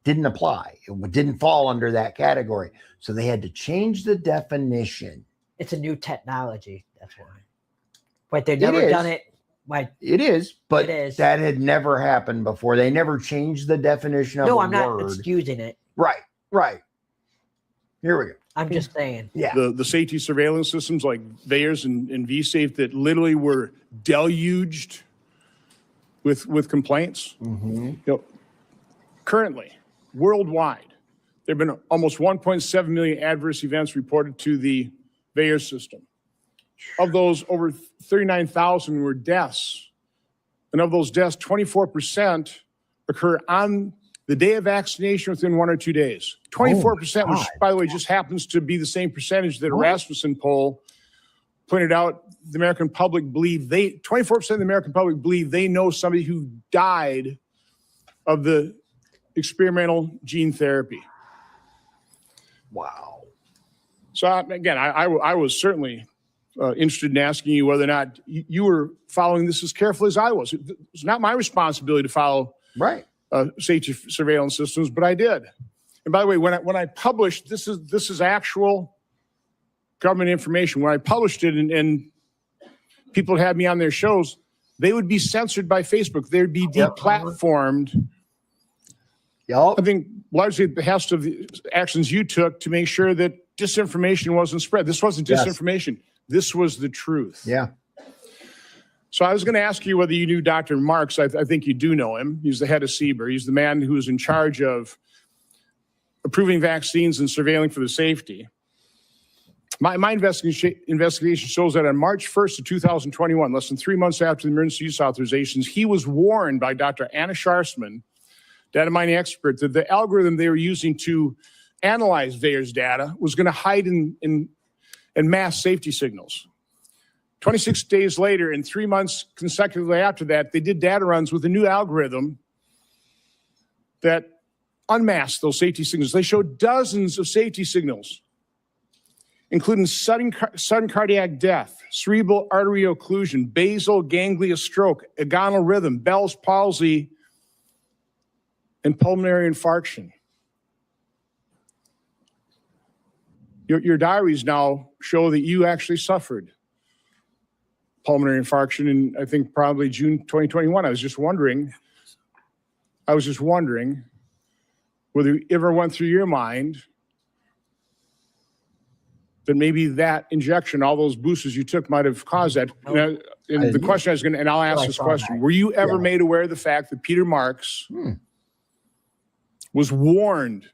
didn't apply. It didn't fall under that category. So they had to change the definition. It's a new technology. That's why. But they've never done it. Like, It is, but It is. that had never happened before. They never changed the definition of no, a I'm not word. excusing it. Right. Here we go. I'm just saying. Yeah. The safety surveillance systems like VAERS and VSafe that literally were deluged with complaints. Mm-hmm. You know, currently, worldwide, there have been almost 1.7 million adverse events reported to the VAERS system. Of those, over 39,000 were deaths. And of those deaths, 24% occur on the day of vaccination within 1 or 2 days. 24%, which, God. by the way, just happens to be the same percentage that a Rasmussen poll pointed out. The American public believe 24% of the American public believe they know somebody who died of the experimental gene therapy. Wow. So again, I was certainly interested in asking you whether or not you were following this as carefully as I was. It's not my responsibility to follow Right. safety surveillance systems, but I did. And by the way, when I published, this is actual government information. When I published it and people had me on their shows, they would be censored by Facebook. They'd be deplatformed. Yup. I think largely at the behest of the actions you took to make sure that disinformation wasn't spread. This wasn't Yes. disinformation. This was the truth. Yeah. So I was going to ask you whether you knew Dr. Marks. I think you do know him. He's the head of CBER. He's the man who is in charge of approving vaccines and surveilling for the safety. My investigation shows that on March 1st of 2021, less than 3 months after the emergency use authorizations, he was warned by Dr. Anna Scharsman, data mining expert, that the algorithm they were using to analyze VAERS data was going to hide in mass safety signals. 26 days later and 3 months consecutively after that, they did data runs with a new algorithm that unmasked those safety signals. They showed dozens of safety signals, including sudden cardiac death, cerebral artery occlusion, basal ganglia stroke, agonal rhythm, Bell's palsy, and pulmonary infarction. Your diaries now show that you actually suffered pulmonary infarction in, I think, probably June 2021. I was just wondering whether it ever went through your mind that maybe that injection, all those boosters you took, might have caused that. And the question I was going to, and I'll ask this question: were you ever made aware of the fact that Peter Marks was warned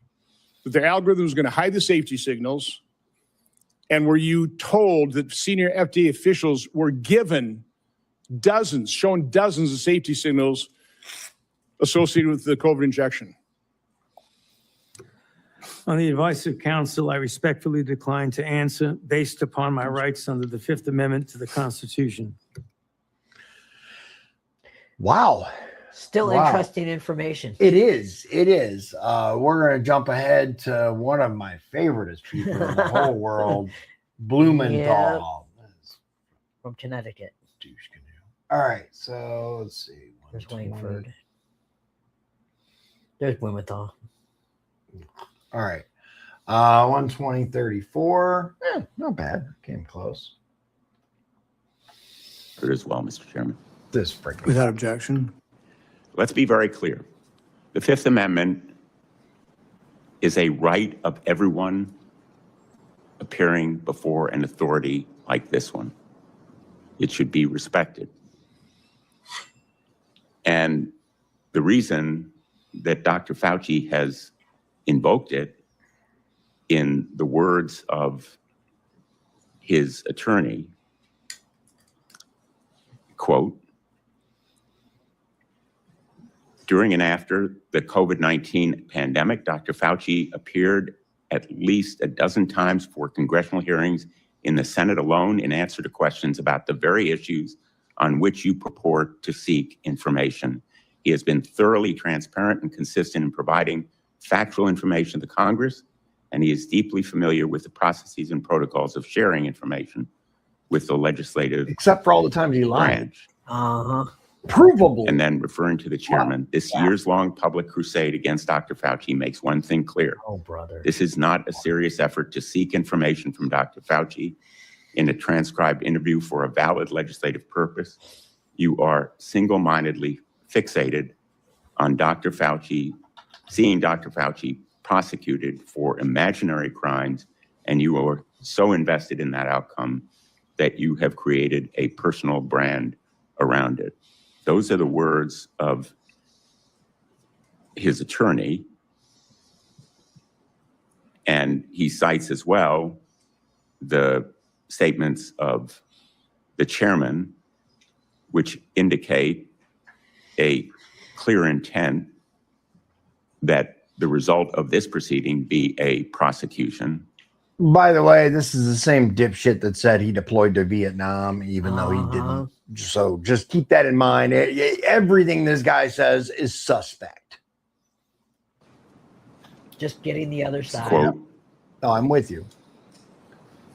that the algorithm was going to hide the safety signals? And were you told that senior FDA officials were given shown dozens of safety signals associated with the COVID injection? On the advice of counsel, I respectfully decline to answer based upon my rights under the Fifth Amendment to the Constitution. Wow. Still Wow. interesting information. It is. We're going to jump ahead to one of my favoriteest people in the whole world, Blumenthal. From Connecticut. Douche canoe. All right, so let's see. There's 120. Waynesford. There's Blumenthal. All right. 120.34. Not bad. Came close. Heard as well, Mr. Chairman. This freaking. Without objection. Let's be very clear. The Fifth Amendment is a right of everyone appearing before an authority like this one. It should be respected. And the reason that Dr. Fauci has invoked it in the words of his attorney, quote, during and after the COVID-19 pandemic, Dr. Fauci appeared at least a dozen times for congressional hearings in the Senate alone in answer to questions about the very issues on which you purport to seek information. He has been thoroughly transparent and consistent in providing factual information to Congress, and he is deeply familiar with the processes and protocols of sharing information with the legislative Except for all the times he lied. branch. Uh-huh. Provable. And then referring to the chairman, this years-long public crusade against Dr. Fauci makes one thing clear. Oh, brother. This is not a serious effort to seek information from Dr. Fauci in a transcribed interview for a valid legislative purpose. You are single-mindedly fixated on Dr. Fauci, seeing Dr. Fauci prosecuted for imaginary crimes, and you are so invested in that outcome that you have created a personal brand around it. Those are the words of his attorney. And he cites as well the statements of the chairman, which indicate a clear intent that the result of this proceeding be a prosecution. By the way, this is the same dipshit that said he deployed to Vietnam, even though he didn't. So just keep that in mind. Everything this guy says is suspect. Just getting the other side. Quote, Oh, I'm with you.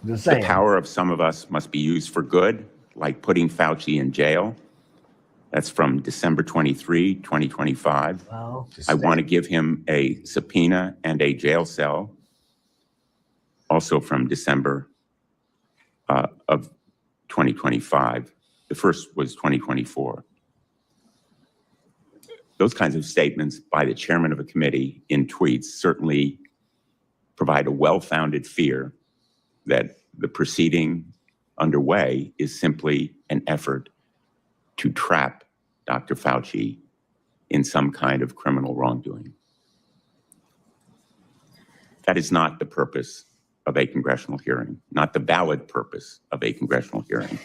the Just saying. power of some of us must be used for good, like putting Fauci in jail. That's from December 23, 2025. Well, I want to give him a subpoena and a jail cell, also from December of 2025. The first was 2024. Those kinds of statements by the chairman of a committee in tweets certainly provide a well-founded fear that the proceeding underway is simply an effort to trap Dr. Fauci in some kind of criminal wrongdoing. That is not the purpose of a congressional hearing, not the valid purpose of a congressional hearing.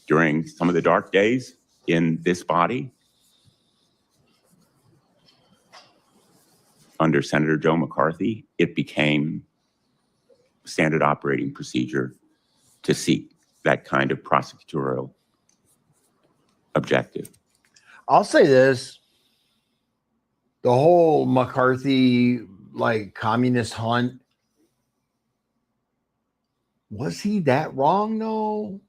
During some of the dark days in this body, under Senator Joe McCarthy, it became standard operating procedure to seek that kind of prosecutorial objective. I'll say this. The whole McCarthy, like, communist hunt, was he that wrong? No.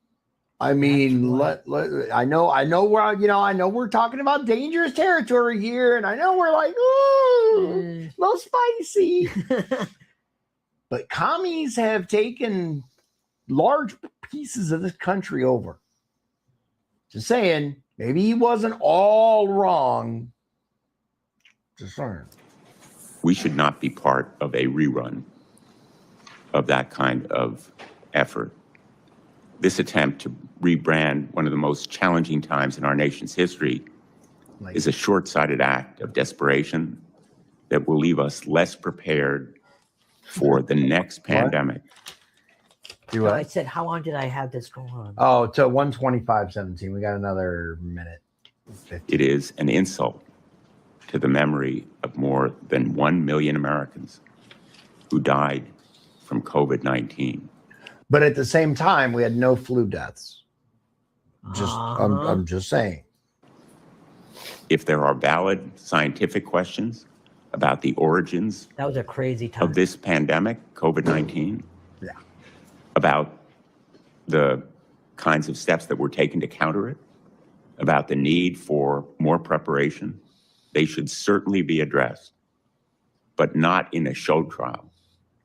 I mean, I know we're talking about dangerous territory here, and I know we're like, ooh, a little spicy. But commies have taken large pieces of this country over. Just saying, maybe he wasn't all wrong. Just saying. We should not be part of a rerun of that kind of effort. This attempt to rebrand one of the most challenging times in our nation's history is a short-sighted act of desperation that will leave us less prepared for the next pandemic. Do I what? said, how long did I have this going on? Oh, to 125.17. We got another minute. 15. It is an insult to the memory of more than 1 million Americans who died from COVID-19. But at the same time, we had no flu deaths. I'm just saying. If there are valid scientific questions about the origins That was a crazy time. of this pandemic, COVID-19, Yeah. about the kinds of steps that were taken to counter it, about the need for more preparation, they should certainly be addressed, but not in a show trial,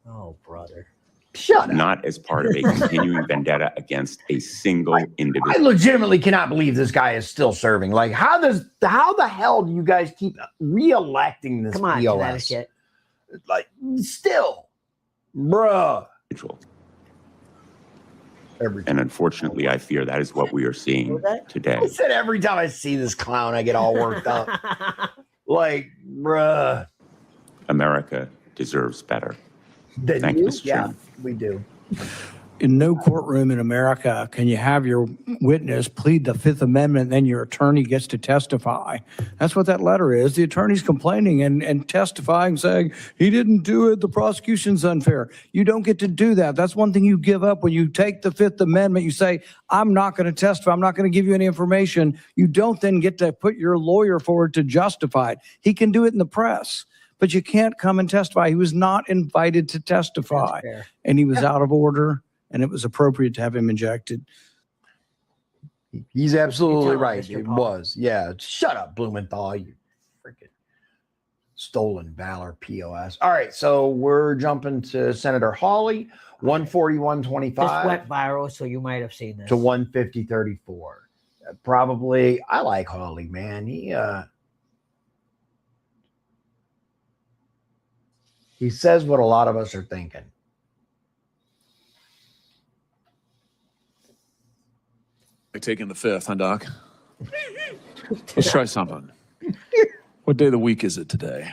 Oh, brother. Shut up. not as part of a continuing vendetta against a single I individual. legitimately cannot believe this guy is still serving. Like, how the hell do you guys keep re-electing this Come on, POS? Connecticut. Like, still, bruh. And unfortunately, I fear that is what we are seeing today. I said every time I see this clown, I get all worked up. Like, bruh. America deserves better. Then Thank you, Mr. Yeah, Chairman. we do. In no courtroom in America can you have your witness plead the Fifth Amendment, then your attorney gets to testify. That's what that letter is. The attorney's complaining and testifying, saying, he didn't do it, the prosecution's unfair. You don't get to do that. That's one thing you give up when you take the Fifth Amendment. You say, I'm not going to testify. I'm not going to give you any information. You don't then get to put your lawyer forward to justify it. He can do it in the press, but you can't come and testify. He was not invited to testify, and he was out of order. And it was appropriate to have him injected. He's absolutely right. Mr. It Paul. was. Yeah. Shut up, Blumenthal. You freaking stolen valor POS. All right. So we're jumping to Senator Hawley, 141.25 This went viral, so you might have seen this. to 150.34. Probably. I like Hawley, man. He says what a lot of us are thinking. Taking the fifth, huh, Doc? Let's try something. What day of the week is it today?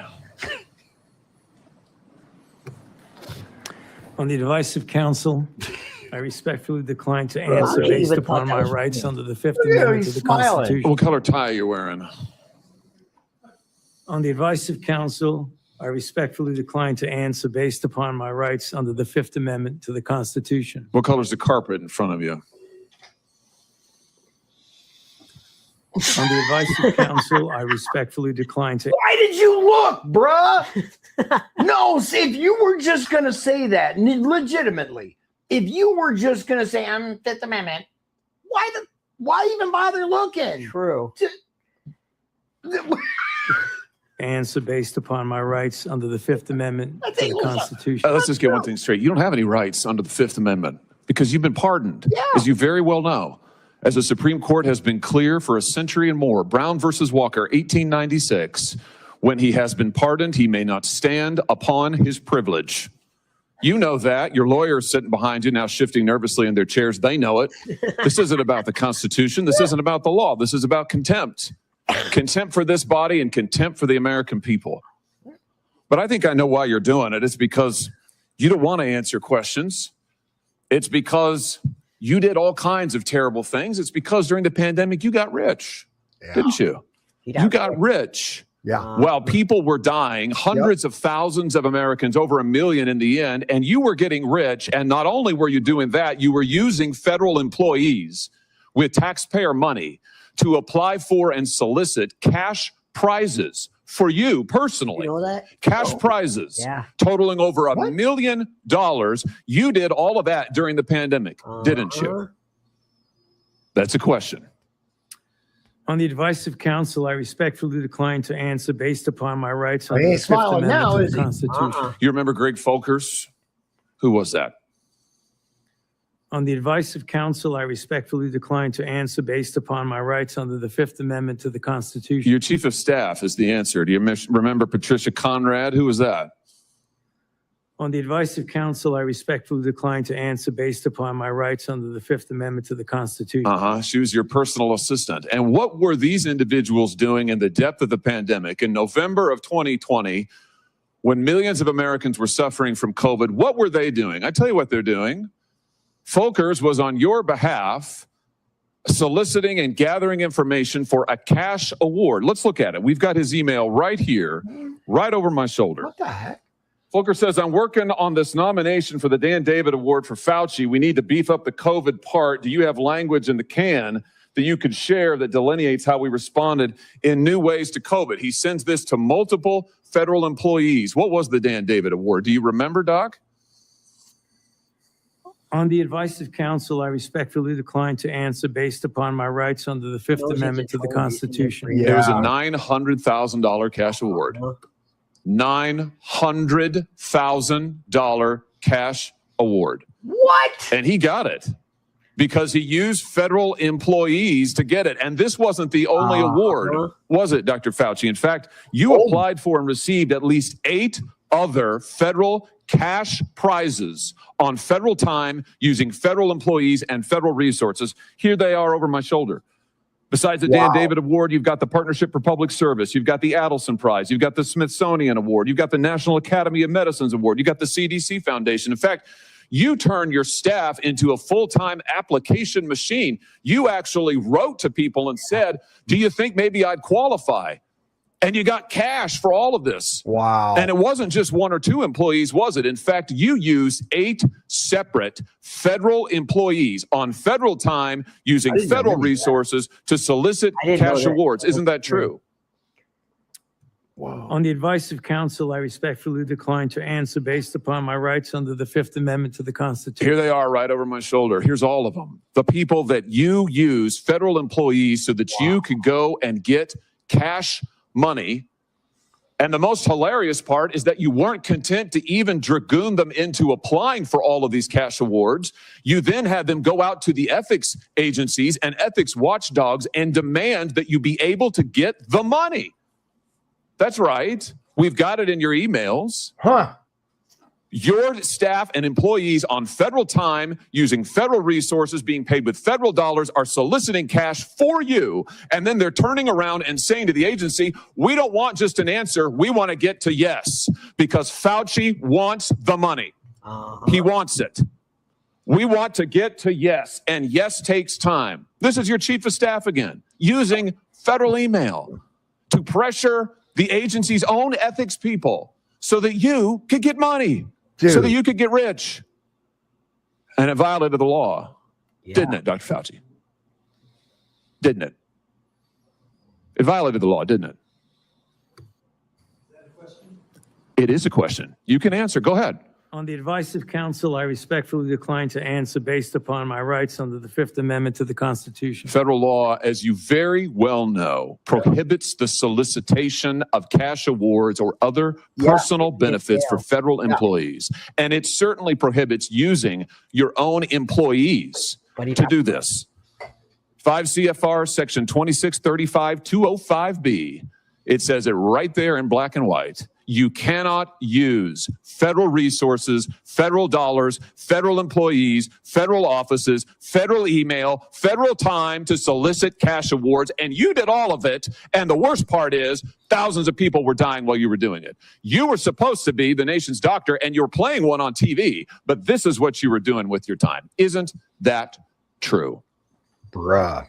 On the advice of counsel, I respectfully decline to answer I based even upon thought my that was rights funny. under the Fifth Look at him, Amendment to he's the smiling. Constitution. What color tie are you wearing? On the advice of counsel, I respectfully decline to answer based upon my rights under the Fifth Amendment to the Constitution. What color's the carpet in front of you? On the advice of counsel, I respectfully decline to. Why did you look, bruh? No, see, if you were just going to say that, legitimately, if you were just going to say, I'm Fifth Amendment, why even bother looking? True. Answer based upon my rights under the Fifth Amendment to the Constitution. Let's just get one thing straight. You don't have any rights under the Fifth Amendment because you've been pardoned, Yeah. as you very well know. As the Supreme Court has been clear for a century and more, Brown versus Walker, 1896, when he has been pardoned, he may not stand upon his privilege. You know that. Your lawyer is sitting behind you now, shifting nervously in their chairs. They know it. This isn't about the Constitution. This isn't about the law. This is about contempt. Contempt for this body and contempt for the American people. But I think I know why you're doing it. It's because you don't want to answer questions. It's because you did all kinds of terrible things. It's because during the pandemic, you got rich, didn't you? You got rich. Yeah. While people were dying, hundreds of thousands of Americans, over 1 million in the end, and you were getting rich. And not only were you doing that, you were using federal employees with taxpayer money to apply for and solicit cash prizes for you personally. You know that? Cash prizes Yeah. totaling over $1 million. You did all of that during the pandemic, didn't you? That's a question. On the advice of counsel, I respectfully decline to answer based upon my rights He under the ain't Fifth smiling now, Amendment is to he? the Constitution. You remember Greg Folkers? Who was that? On the advice of counsel, I respectfully decline to answer based upon my rights under the Fifth Amendment to the Constitution. Your chief of staff is the answer. Do you remember Patricia Conrad? Who was that? On the advice of counsel, I respectfully decline to answer based upon my rights under the Fifth Amendment to the Constitution. She was your personal assistant. And what were these individuals doing in the depth of the pandemic in November of 2020 when millions of Americans were suffering from COVID? What were they doing? I tell you what they're doing. Folkers was on your behalf soliciting and gathering information for a cash award. Let's look at it. We've got his email right here, right over my shoulder. What the heck? Volker says, I'm working on this nomination for the Dan David Award for Fauci. We need to beef up the COVID part. Do you have language in the can that you could share that delineates how we responded in new ways to COVID? He sends this to multiple federal employees. What was the Dan David Award? Do you remember, Doc? On the advice of counsel, I respectfully decline to answer based upon my rights under the Fifth Those are Amendment to just the always in there Constitution. for you. It was a Yeah. $900,000 cash award. $900,000 cash award. What? And he got it because he used federal employees to get it. And this wasn't the only award, was it, Dr. Fauci? In fact, you applied for and received at least 8 other federal cash prizes on federal time using federal employees and federal resources. Here they are over my shoulder. Besides the Wow. Dan David Award, you've got the Partnership for Public Service. You've got the Adelson Prize. You've got the Smithsonian Award. You've got the National Academy of Medicine's Award. You've got the CDC Foundation. In fact, you turned your staff into a full-time application machine. You actually wrote to people and said, do you think maybe I'd qualify? And you got cash for all of this. Wow. And it wasn't just 1 or 2 employees, was it? In fact, you used 8 separate federal employees on federal time using federal resources to solicit cash awards. Isn't that true? Wow. On the advice of counsel, I respectfully decline to answer based upon my rights under the Fifth Amendment to the Constitution. Here they are right over my shoulder. Here's all of them. The people that you use, federal employees, so that you could go and get cash money. And the most hilarious part is that you weren't content to even dragoon them into applying for all of these cash awards. You then had them go out to the ethics agencies and ethics watchdogs and demand that you be able to get the money. That's right. We've got it in your emails. Huh. Your staff and employees on federal time, using federal resources, being paid with federal dollars, are soliciting cash for you. And then they're turning around and saying to the agency, we don't want just an answer. We want to get to yes, because Fauci wants the money. He wants it. We want to get to yes, and yes takes time. This is your chief of staff again, using federal email to pressure the agency's own ethics people so that you could get money. Dude. So that you could get rich. And it violated the law, didn't it, Dr. Fauci? Didn't it? It violated the law, didn't it? Is that a question? It is a question. You can answer. Go ahead. On the advice of counsel, I respectfully decline to answer based upon my rights under the Fifth Amendment to the Constitution. Federal law, as you very well know, prohibits the solicitation of cash awards or other personal benefits for federal employees. And it certainly prohibits using your own employees to do this. 5 CFR section 2635-205B. It says it right there in black and white. You cannot use federal resources, federal dollars, federal employees, federal offices, federal email, federal time to solicit cash awards. And you did all of it. And the worst part is thousands of people were dying while you were doing it. You were supposed to be the nation's doctor and you're playing one on TV, but this is what you were doing with your time. Isn't that true? Bruh.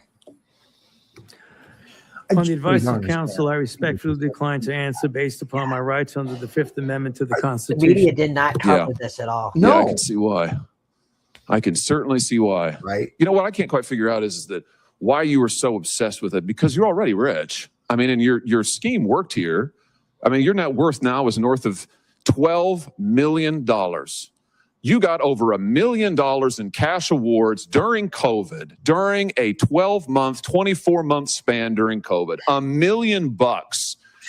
On the advice of counsel, I respectfully decline to answer based upon my rights under the Fifth Amendment to the The Constitution. media did not cover this at all. Yeah, I can see why. I can certainly see why. Right. You know what I can't quite figure out is that why you were so obsessed with it, because you're already rich. I mean, and your scheme worked here. I mean, your net worth now is north of $12 million. You got over $1 million in cash awards during COVID, during a 12-month, 24-month span during COVID. $1 million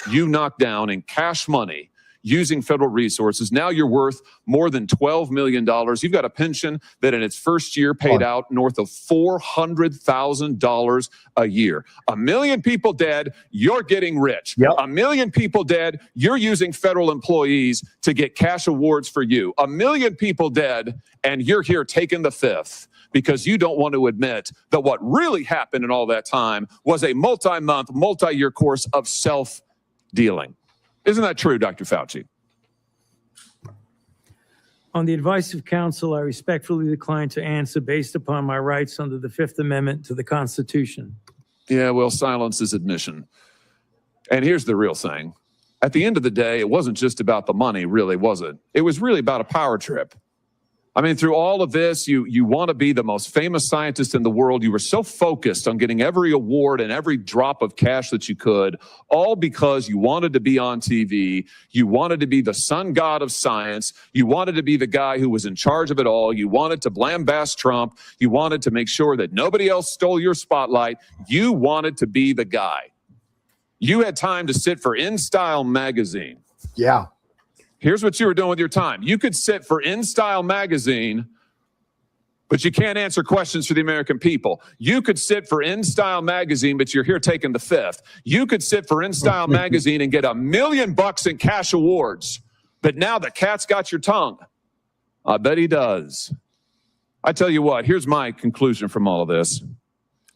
you knocked down in cash money using federal resources. Now you're worth more than $12 million. You've got a pension that in its first year paid out north of $400,000 a year. 1 million people dead, you're getting rich. 1 million people dead, you're using federal employees to get cash awards for you. 1 million people dead, and you're here taking the fifth because you don't want to admit that what really happened in all that time was a multi-month, multi-year course of self-dealing. Isn't that true, Dr. Fauci? On the advice of counsel, I respectfully decline to answer based upon my rights under the Fifth Amendment to the Constitution. Yeah, well, silence is admission. And here's the real thing. At the end of the day, it wasn't just about the money, really, was it? It was really about a power trip. I mean, through all of this, you want to be the most famous scientist in the world. You were so focused on getting every award and every drop of cash that you could, all because you wanted to be on TV. You wanted to be the sun god of science. You wanted to be the guy who was in charge of it all. You wanted to lambast Trump. You wanted to make sure that nobody else stole your spotlight. You wanted to be the guy. You had time to sit for InStyle magazine. Yeah. Here's what you were doing with your time. You could sit for InStyle magazine, but you can't answer questions for the American people. You could sit for InStyle magazine, but you're here taking the fifth. You could sit for InStyle magazine and get $1 million in cash awards, but now the cat's got your tongue. I bet he does. I tell you what, here's my conclusion from all of this.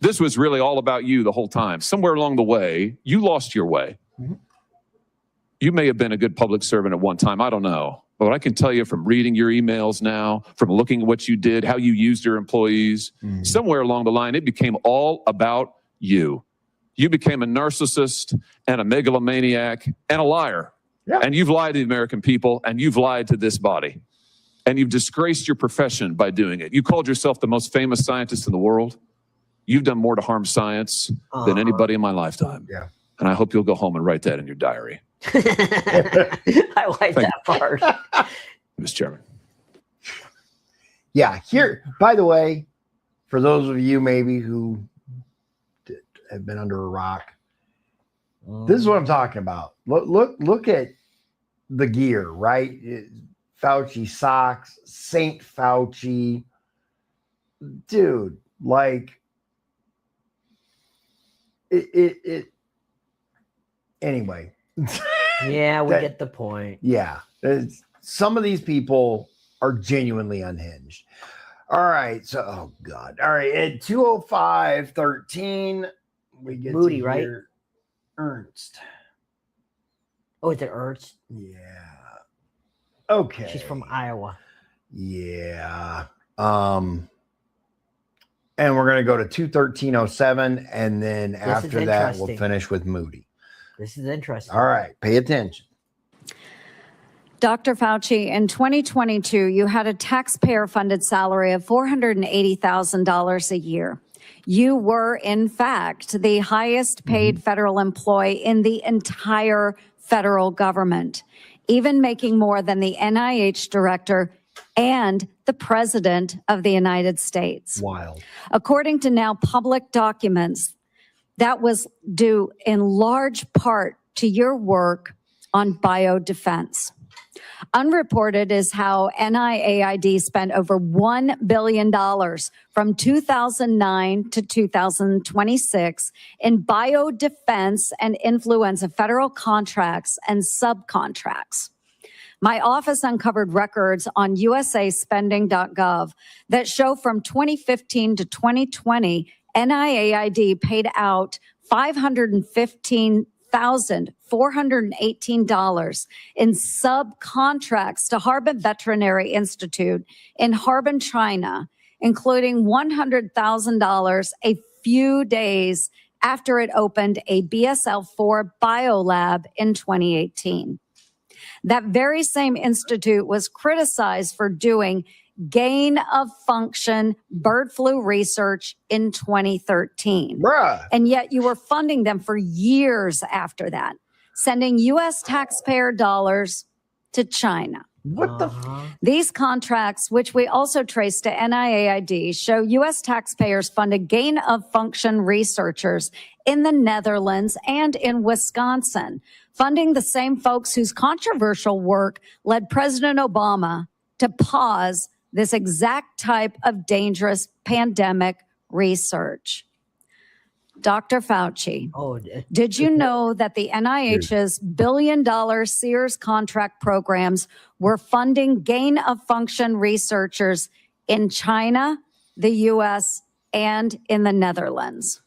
This was really all about you the whole time. Somewhere along the way, you lost your way. You may have been a good public servant at one time. I don't know. But I can tell you from reading your emails now, from looking at what you did, how you used your employees, somewhere along the line, it became all about you. You became a narcissist and a megalomaniac and a liar. Yeah. And you've lied to the American people, and you've lied to this body. And you've disgraced your profession by doing it. You called yourself the most famous scientist in the world. You've done more to harm science than anybody in my lifetime. Yeah. And I hope you'll go home and write that in your diary. I like that part. Mr. Chairman. Yeah, here, by the way, for those of you maybe who have been under a rock, this is what I'm talking about. Look at the gear, right? Fauci socks, Saint Fauci. Dude, like it anyway. Yeah, we get the point. Yeah. Some of these people are genuinely unhinged. All right. So, oh God. All right. At 2:05:13, we get Moody, to right? hear Ernst. Oh, is it Ernst? Yeah. Okay. She's from Iowa. Yeah. And we're going to go to 2:13:07, and then after that, we'll finish with Moody. This is interesting. All right. Pay attention. Dr. Fauci, in 2022, you had a taxpayer-funded salary of $480,000 a year. You were, in fact, the highest paid federal employee in the entire federal government, even making more than the NIH director and the president of the United States. Wild. According to now public documents, that was due in large part to your work on biodefense. Unreported is how NIAID spent over $1 billion from 2009 to 2026 in biodefense and influenza federal contracts and subcontracts. My office uncovered records on usaspending.gov that show from 2015 to 2020, NIAID paid out $515,418 in subcontracts to Harbin Veterinary Institute in Harbin, China, including $100,000 a few days after it opened a BSL-4 biolab in 2018. That very same institute was criticized for doing gain-of-function bird flu research in 2013. Bruh. And yet you were funding them for years after that, sending U.S. taxpayer dollars to China. What the? These contracts, which we also trace to NIAID, show U.S. taxpayers funded gain-of-function researchers in the Netherlands and in Wisconsin, funding the same folks whose controversial work led President Obama to pause this exact type of dangerous pandemic research. Dr. Fauci, did you know that the NIH's billion-dollar Sears contract programs were funding gain-of-function researchers in China, the U.S., and in the Netherlands?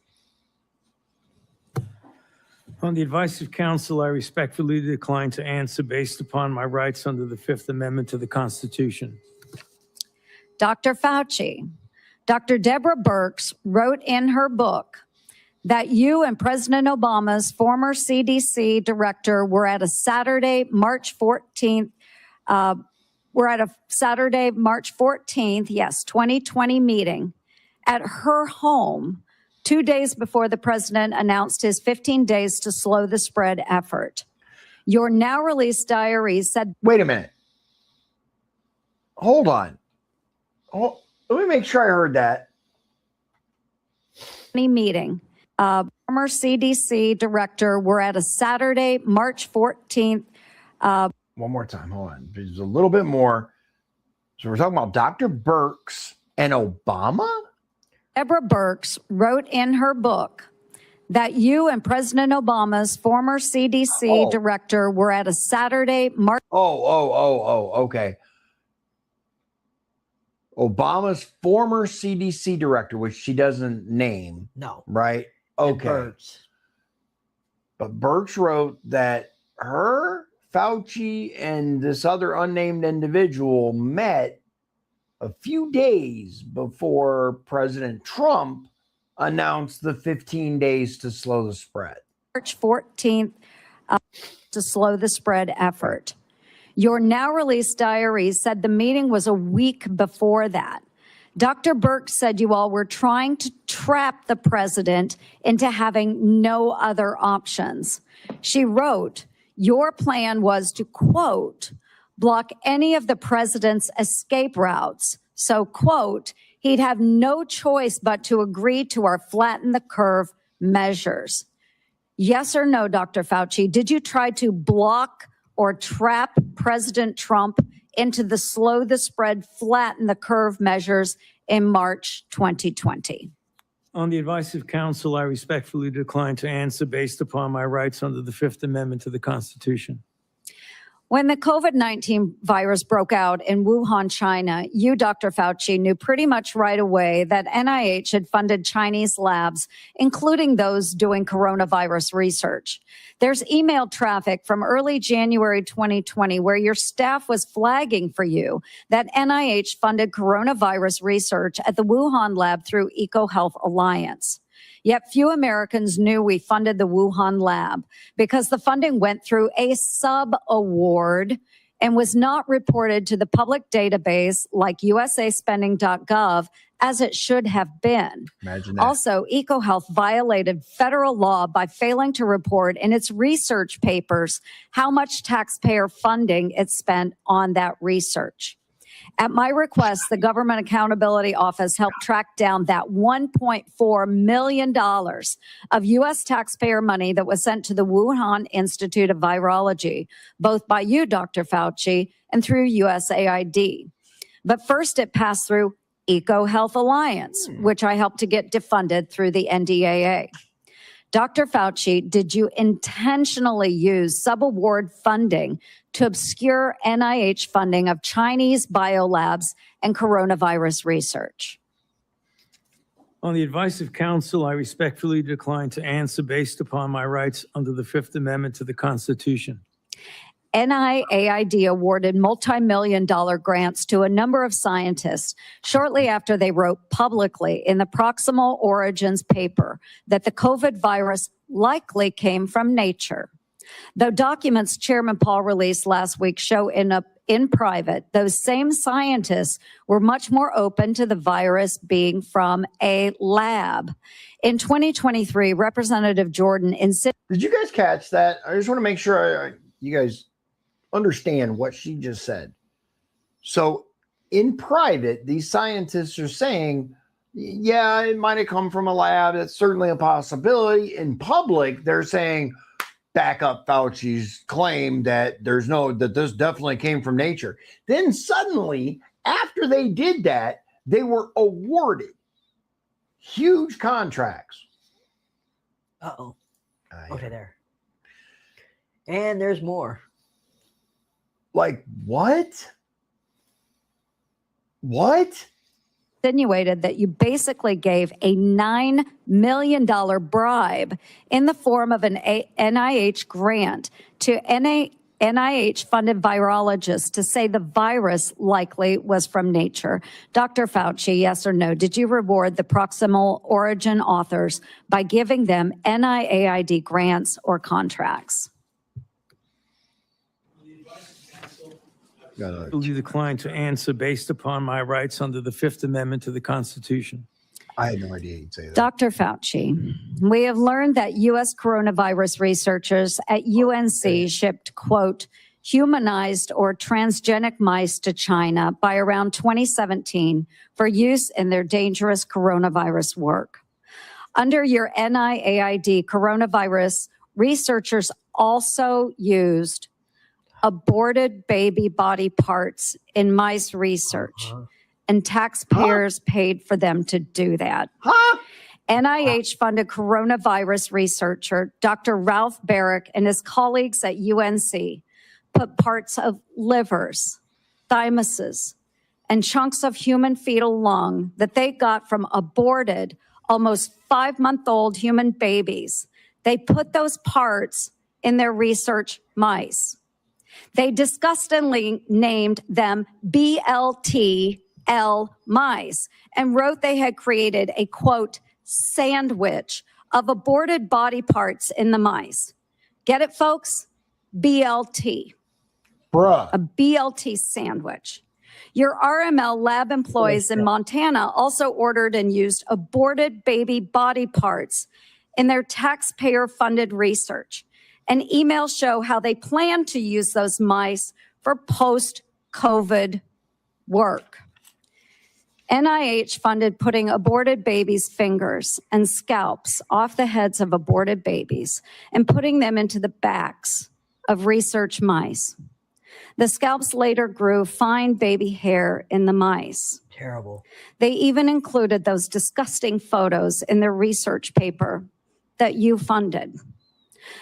On the advice of counsel, I respectfully decline to answer based upon my rights under the Fifth Amendment to the Constitution. Dr. Fauci, Dr. Deborah Birx wrote in her book that you and President Obama's former CDC director were at a Saturday, March 14th, 2020 meeting at her home 2 days before the president announced his 15 days to slow the spread effort. Your now released diary said— Wait a minute. Hold on. Oh, let me make sure I heard that. Meeting. Former CDC director were at a Saturday, March 14th. One more time. Hold on. There's a little bit more. So we're talking about Dr. Birx and Obama? Deborah Birx wrote in her book that you and President Obama's former CDC director were at a Saturday, March. Okay. Obama's former CDC director, which she doesn't name, No. right? And Okay. Birx. But Birx wrote that her, Fauci, and this other unnamed individual met a few days before President Trump announced the 15 days to slow the spread. March 14th to slow the spread effort. Your now released diary said the meeting was a week before that. Dr. Burke said you all were trying to trap the president into having no other options. She wrote, your plan was to, quote, block any of the president's escape routes. So, quote, he'd have no choice but to agree to our flatten the curve measures. Yes or no, Dr. Fauci, did you try to block or trap President Trump into the slow the spread, flatten the curve measures in March 2020? On the advice of counsel, I respectfully decline to answer based upon my rights under the Fifth Amendment to the Constitution. When the COVID-19 virus broke out in Wuhan, China, you, Dr. Fauci, knew pretty much right away that NIH had funded Chinese labs, including those doing coronavirus research. There's email traffic from early January 2020 where your staff was flagging for you that NIH funded coronavirus research at the Wuhan lab through EcoHealth Alliance. Yet few Americans knew we funded the Wuhan lab because the funding went through a sub-award and was not reported to the public database like usaspending.gov as it should have been. Imagine that. Also, EcoHealth violated federal law by failing to report in its research papers how much taxpayer funding it spent on that research. At my request, the Government Accountability Office helped track down that $1.4 million of U.S. taxpayer money that was sent to the Wuhan Institute of Virology, both by you, Dr. Fauci, and through USAID. But first, it passed through EcoHealth Alliance, which I helped to get defunded through the NDAA. Dr. Fauci, did you intentionally use subaward funding to obscure NIH funding of Chinese biolabs and coronavirus research? On the advice of counsel, I respectfully decline to answer based upon my rights under the Fifth Amendment to the Constitution. NIAID awarded multi-million-dollar grants to a number of scientists shortly after they wrote publicly in the Proximal Origins paper that the COVID virus likely came from nature. Though documents Chairman Paul released last week show in private, those same scientists were much more open to the virus being from a lab. In 2023, Representative Jordan insisted. Did you guys catch that? I just want to make sure you guys understand what she just said. So in private, these scientists are saying, yeah, it might have come from a lab. That's certainly a possibility. In public, they're saying, back up Fauci's claim that that this definitely came from nature. Then suddenly, after they did that, they were awarded huge contracts. Uh-oh. Yeah. Okay, there. And there's more. Like, what? What? Insinuated that you basically gave a $9 million bribe in the form of an NIH grant to NIH-funded virologists to say the virus likely was from nature. Dr. Fauci, yes or no, did you reward the Proximal Origin authors by giving them NIAID grants or contracts? I decline to answer based upon my rights under the Fifth Amendment to the Constitution. I had no idea you'd say that. Dr. Fauci, we have learned that U.S. coronavirus researchers at UNC shipped, quote, humanized or transgenic mice to China by around 2017 for use in their dangerous coronavirus work. Under your NIAID coronavirus, researchers also used aborted baby body parts in mice research, and taxpayers paid for them to do that. NIH-funded coronavirus researcher Dr. Ralph Barrick and his colleagues at UNC put parts of livers, thymuses, and chunks of human fetal lung that they got from aborted, almost 5-month-old human babies. They put those parts in their research mice. They disgustingly named them BLTL mice and wrote they had created a, quote, sandwich of aborted body parts in the mice. Get it, folks? BLT. Bruh. A BLT sandwich. Your RML lab employees in Montana also ordered and used aborted baby body parts in their taxpayer-funded research. And emails show how they plan to use those mice for post-COVID work. NIH funded putting aborted babies' fingers and scalps off the heads of aborted babies and putting them into the backs of research mice. The scalps later grew fine baby hair in the mice. Terrible. They even included those disgusting photos in their research paper that you funded.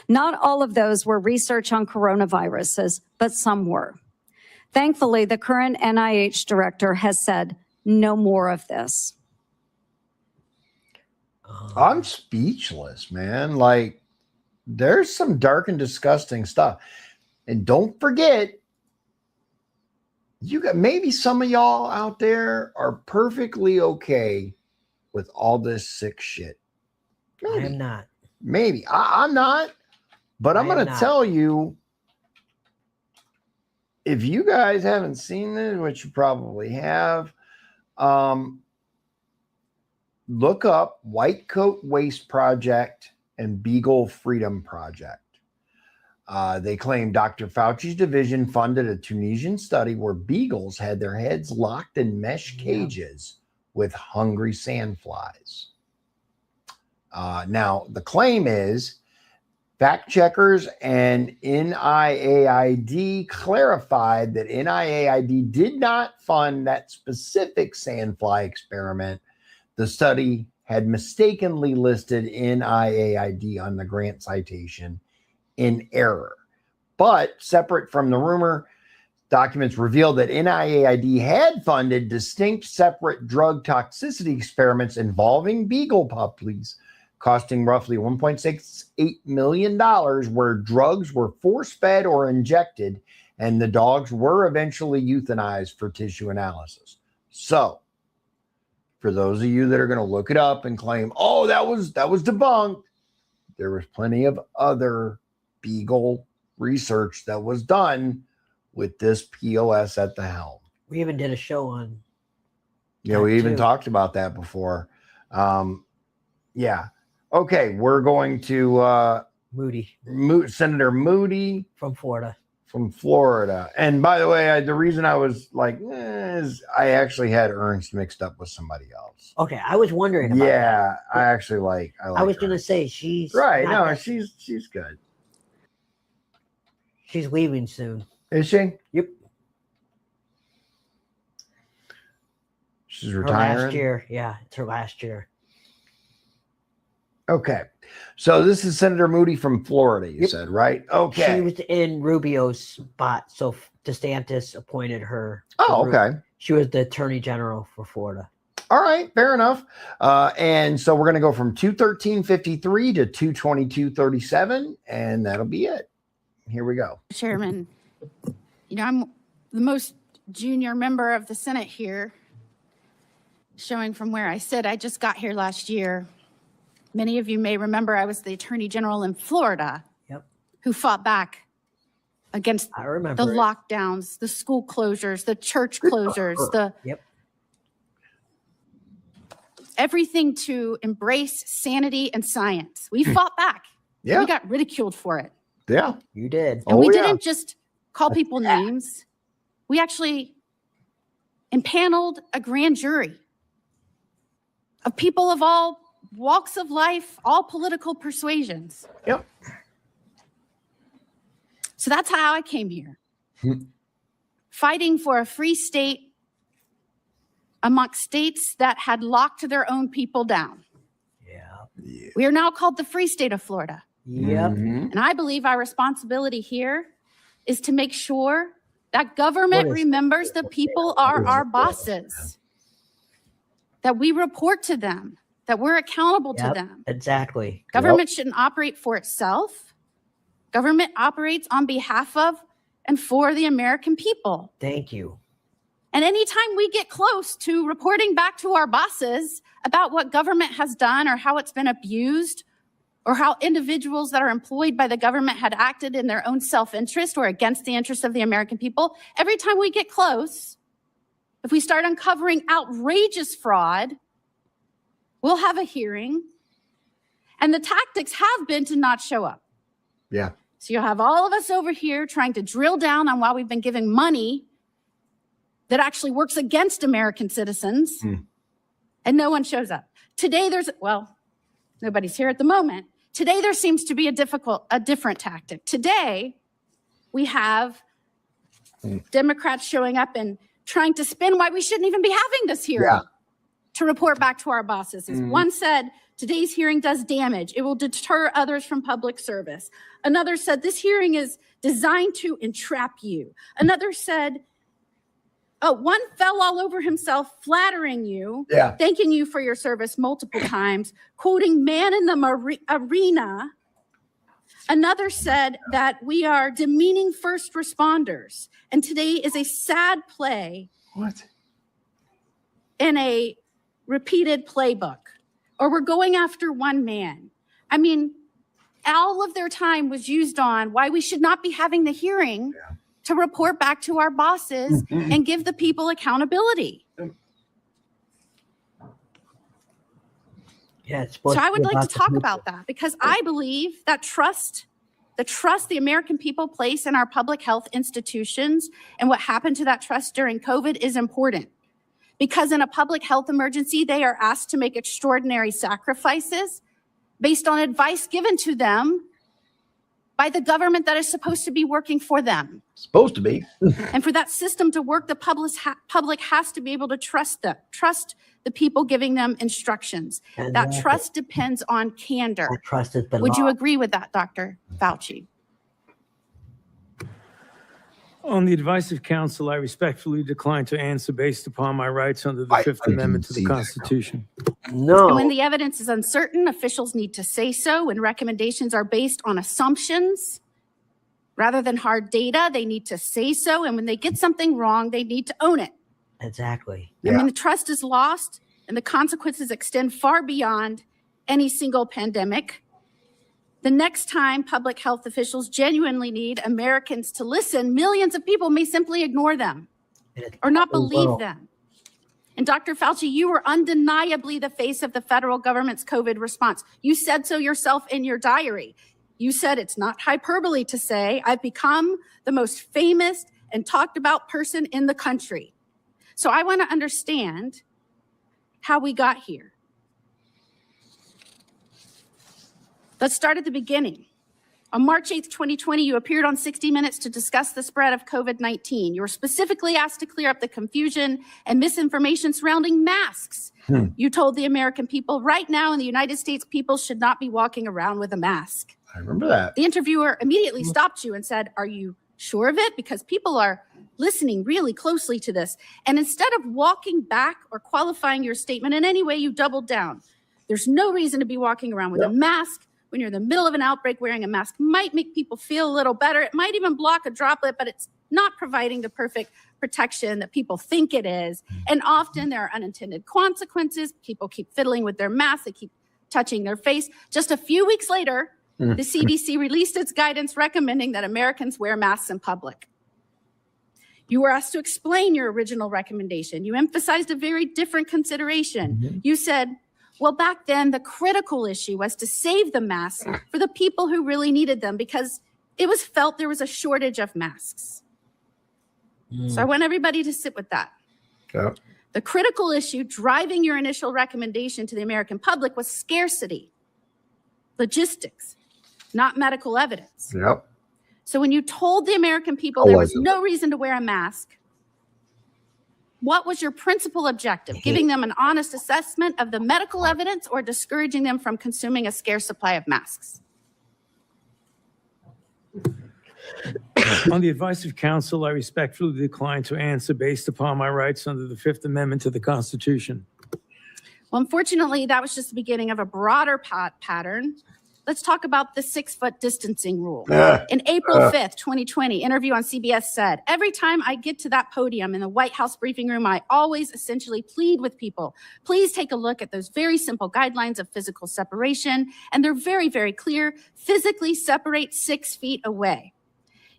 Not all of those were research on coronaviruses, but some were. Thankfully, the current NIH director has said no more of this. I'm speechless, man. Like, there's some dark and disgusting stuff. And don't forget, you got maybe some of y'all out there are perfectly okay with all this sick shit. Maybe. I am not. Maybe. I'm not. But I'm going to tell you, if you guys haven't seen this, which you probably have, look up White Coat Waste Project and Beagle Freedom Project. They claim Dr. Fauci's division funded a Tunisian study where beagles had their heads locked in mesh cages with hungry sandflies. Now, the claim is fact checkers and NIAID clarified that NIAID did not fund that specific sandfly experiment. The study had mistakenly listed NIAID on the grant citation in error. But separate from the rumor, documents revealed that NIAID had funded distinct separate drug toxicity experiments involving beagle puppies, costing roughly $1.68 million, where drugs were force-fed or injected, and the dogs were eventually euthanized for tissue analysis. So, for those of you that are going to look it up and claim, oh, that was debunked, there was plenty of other beagle research that was done with this POS at the helm. We even did a show on. Yeah, we even talked about that before. Yeah. Okay, we're going to Senator Moody from Florida. And by the way, the reason I was like, is I actually had Ernst mixed up with somebody else. Okay, I was wondering about that. I actually like. I was going to say she's right. No, she's good. She's leaving soon. Is she? Yep. She's retiring. Her last year. Yeah, it's her last year. Okay. So this is Senator Moody from Florida, you said, right? Okay. She was in Rubio's spot, so DeSantis appointed her. Oh, okay. She was the Attorney General for Florida. All right, fair enough. And so we're going to go from 213.53 to 222.37, and that'll be it. Here we go. Chairman, I'm the most junior member of the Senate here, showing from where I sit. I just got here last year. Many of you may remember I was the Attorney General in Florida who fought back against the lockdowns, the school closures, the church closures, everything to embrace sanity and science. We fought back. Yeah. We got ridiculed for it. Yeah. You did. And we didn't just call people names. We actually impaneled a grand jury of people of all walks of life, all political persuasions. Yep. So that's how I came here. Fighting for a free state amongst states that had locked their own people down. Yeah. We are now called the Free State of Florida. Yep. And I believe our responsibility here is to make sure That government What is- remembers the people are our bosses, that we report to them, that we're accountable to Yep, them. exactly. Government shouldn't operate for itself. Government operates on behalf of and for the American people. Thank you. And anytime we get close to reporting back to our bosses about what government has done or how it's been abused or how individuals that are employed by the government had acted in their own self-interest or against the interests of the American people, every time we get close, if we start uncovering outrageous fraud, we'll have a hearing. And the tactics have been to not show up. Yeah. So you'll have all of us over here trying to drill down on why we've been giving money that actually works against American citizens, and no one shows up. Today nobody's here at the moment. Today there seems to be a different tactic. Today we have Democrats showing up and trying to spin why we shouldn't even be having this hearing to report back to our bosses. One said, today's hearing does damage. It will deter others from public service. Another said, this hearing is designed to entrap you. Another said, one fell all over himself, flattering you, thanking you for your service multiple times, quoting man in the arena. Another said that we are demeaning first responders. And today is a sad play in a repeated playbook. Or we're going after one man. I mean, all of their time was used on why we should not be having the hearing to report back to our bosses and give the people accountability. Yeah, it's So I would like to talk about that because I believe that the trust the American people place in our public health institutions and what happened to that trust during COVID is important. Because in a public health emergency, they are asked to make extraordinary sacrifices based on advice given to them by the government that is supposed to be working for them. Supposed to be. And for that system to work, the public has to be able to trust the people giving them instructions. And that trust depends on candor. That trust has been Would you lost. agree with that, Dr. Fauci? On the advice of counsel, I respectfully decline to answer based upon my rights under the Fifth Amendment to the Constitution. No. And when the evidence is uncertain, officials need to say so. When recommendations are based on assumptions rather than hard data, they need to say so. And when they get something wrong, they need to own it. Exactly. And when the trust is lost and the consequences extend far beyond any single pandemic, the next time public health officials genuinely need Americans to listen, millions of people may simply ignore them or not believe them. And Dr. Fauci, you were undeniably the face of the federal government's COVID response. You said so yourself in your diary. You said it's not hyperbole to say, I've become the most famous and talked about person in the country. So I want to understand how we got here. Let's start at the beginning. On March 8th, 2020, you appeared on 60 Minutes to discuss the spread of COVID-19. You were specifically asked to clear up the confusion and misinformation surrounding masks. You told the American people, right now in the United States, people should not be walking around with a mask. I remember that. The interviewer immediately stopped you and said, are you sure of it? Because people are listening really closely to this. And instead of walking back or qualifying your statement in any way, you doubled down. There's no reason to be walking around with a mask. When you're in the middle of an outbreak, wearing a mask might make people feel a little better. It might even block a droplet, but it's not providing the perfect protection that people think it is. And often there are unintended consequences. People keep fiddling with their masks. They keep touching their face. Just a few weeks later, the CDC released its guidance recommending that Americans wear masks in public. You were asked to explain your original recommendation. You emphasized a very different consideration. You said, well, back then, the critical issue was to save the masks for the people who really needed them because it was felt there was a shortage of masks. So I want everybody to sit with that. Yeah. The critical issue driving your initial recommendation to the American public was scarcity, logistics, not medical evidence. Yep. So when you told the American people there was no reason to wear a mask, what was your principal objective? Giving them an honest assessment of the medical evidence or discouraging them from consuming a scarce supply of masks? On the advice of counsel, I respectfully decline to answer based upon my rights under the Fifth Amendment to the Constitution. Well, unfortunately, that was just the beginning of a broader pattern. Let's talk about the 6-foot distancing rule. In April 5th, 2020, interview on CBS said, every time I get to that podium in the White House briefing room, I always essentially plead with people. Please take a look at those very simple guidelines of physical separation. And they're very, very clear. Physically separate 6 feet away.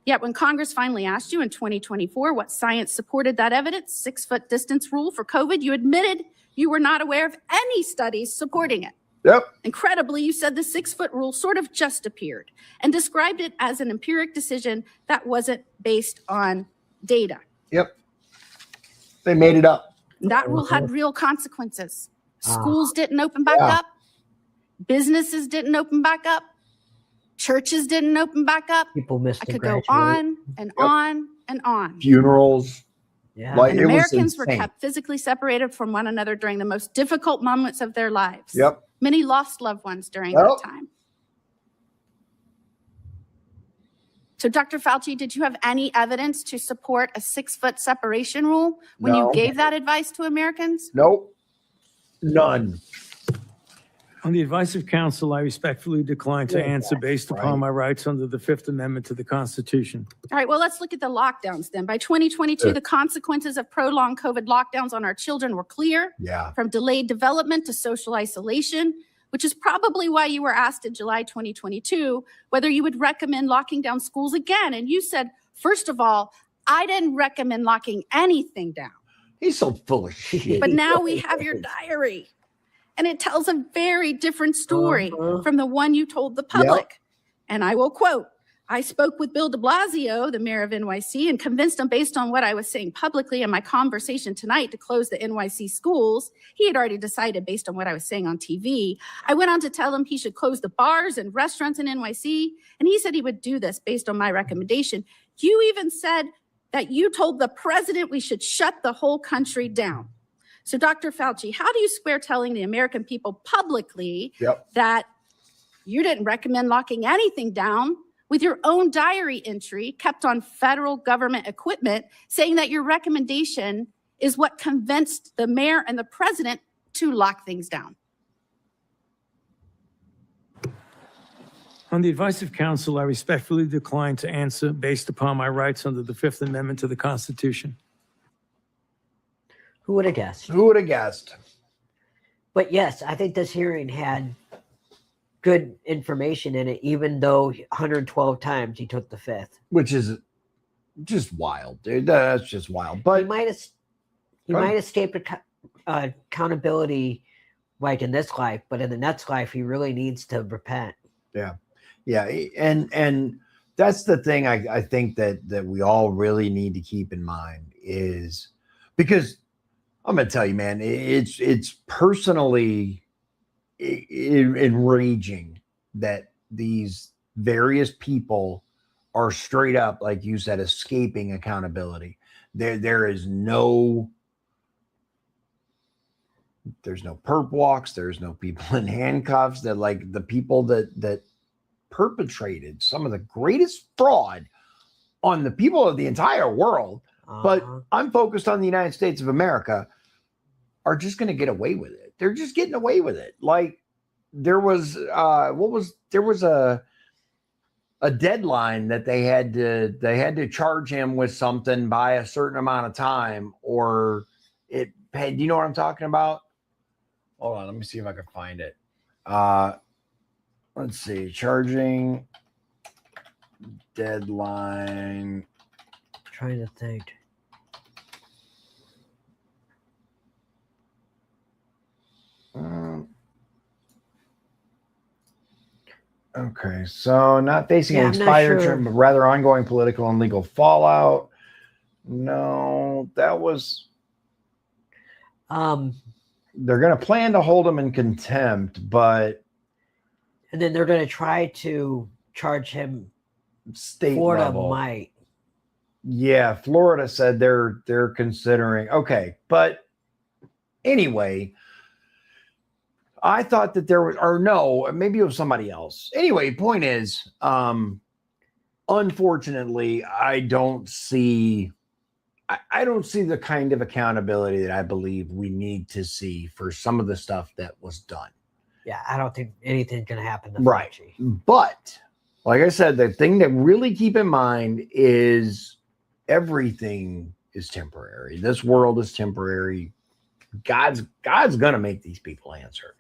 Yet when Congress finally asked you in 2024 what science supported that evidence, 6-foot distance rule for COVID, you admitted you were not aware of any studies supporting it. Yep. Incredibly, you said the 6-foot rule sort of just appeared and described it as an empiric decision that wasn't based on data. Yep. They made it up. That rule had real consequences. Schools didn't open back up. Businesses didn't open back up. Churches didn't open back up. People missed I could go on and on and on. Funerals. Yeah. Like, And it was Americans were insane. kept physically separated from one another during the most difficult moments of their lives. Yep. Many lost loved ones during Yep. that time. So, Dr. Fauci, did you have any evidence to support a 6-foot separation rule when No. you gave that advice to Americans? Nope. None. On the advice of counsel, I respectfully decline to answer based upon right. my rights under the Fifth Amendment to the Constitution. All right, well, let's look at the lockdowns then. By 2022, the consequences of prolonged COVID lockdowns on our children were clear. Yeah. From delayed development to social isolation, which is probably why you were asked in July 2022 whether you would recommend locking down schools again. And you said, first of all, I didn't recommend locking anything down. He's so full of shit. But now we have your diary. And it tells a very different story from the one you told the public. And I will quote, I spoke with Bill de Blasio, the mayor of NYC, and convinced him based on what I was saying publicly in my conversation tonight to close the NYC schools. He had already decided based on what I was saying on TV. I went on to tell him he should close the bars and restaurants in NYC. And he said he would do this based on my recommendation. You even said that you told the president we should shut the whole country down. So, Dr. Fauci, how do you square telling the American people publicly that you didn't recommend locking anything down with your own diary entry kept on federal government equipment saying that your recommendation is what convinced the mayor and the president to lock things down? On the advice of counsel, I respectfully decline to answer based upon my rights under the Fifth Amendment to the Constitution. Who would have guessed? Who would have guessed? But yes, I think this hearing had good information in it, even though 112 times he took the fifth. Which is just wild, dude. That's just wild. But He might have escaped accountability like in this life, but in the next life, he really needs to repent. yeah. And that's the thing I think that we all really need to keep in mind is because I'm going to tell you, man, it's personally enraging that these various people are straight up, like you said, escaping accountability. There's no perp walks. There's no people in handcuffs. That like the people that perpetrated some of the greatest fraud on the people of the entire world. But I'm focused on the United States of America, are just going to get away with it. They're just getting away with it. Like there was a deadline that they had to charge him with something by a certain amount of time, or it. Hey, do you know what I'm talking about? Hold on, let me see if I can find it. Let's see, charging deadline. Trying to think. Okay, so not facing Yeah, an I'm not expired sure. term, but rather ongoing political and legal fallout. No, that was. They're going to plan to hold him in contempt, but And then they're going to try to charge him. state Florida level. might. Yeah, Florida said they're considering. Okay, but anyway, I thought that there was, or no, maybe it was somebody else. Anyway, point is, a unfortunately, I don't see the kind of accountability that I believe we need to see for some of the stuff that was done. Yeah, I don't think anything's going to happen to Right. Fauci. But like I said, the thing that really keep in mind is everything is temporary. This world is temporary. God's going to make these people answer.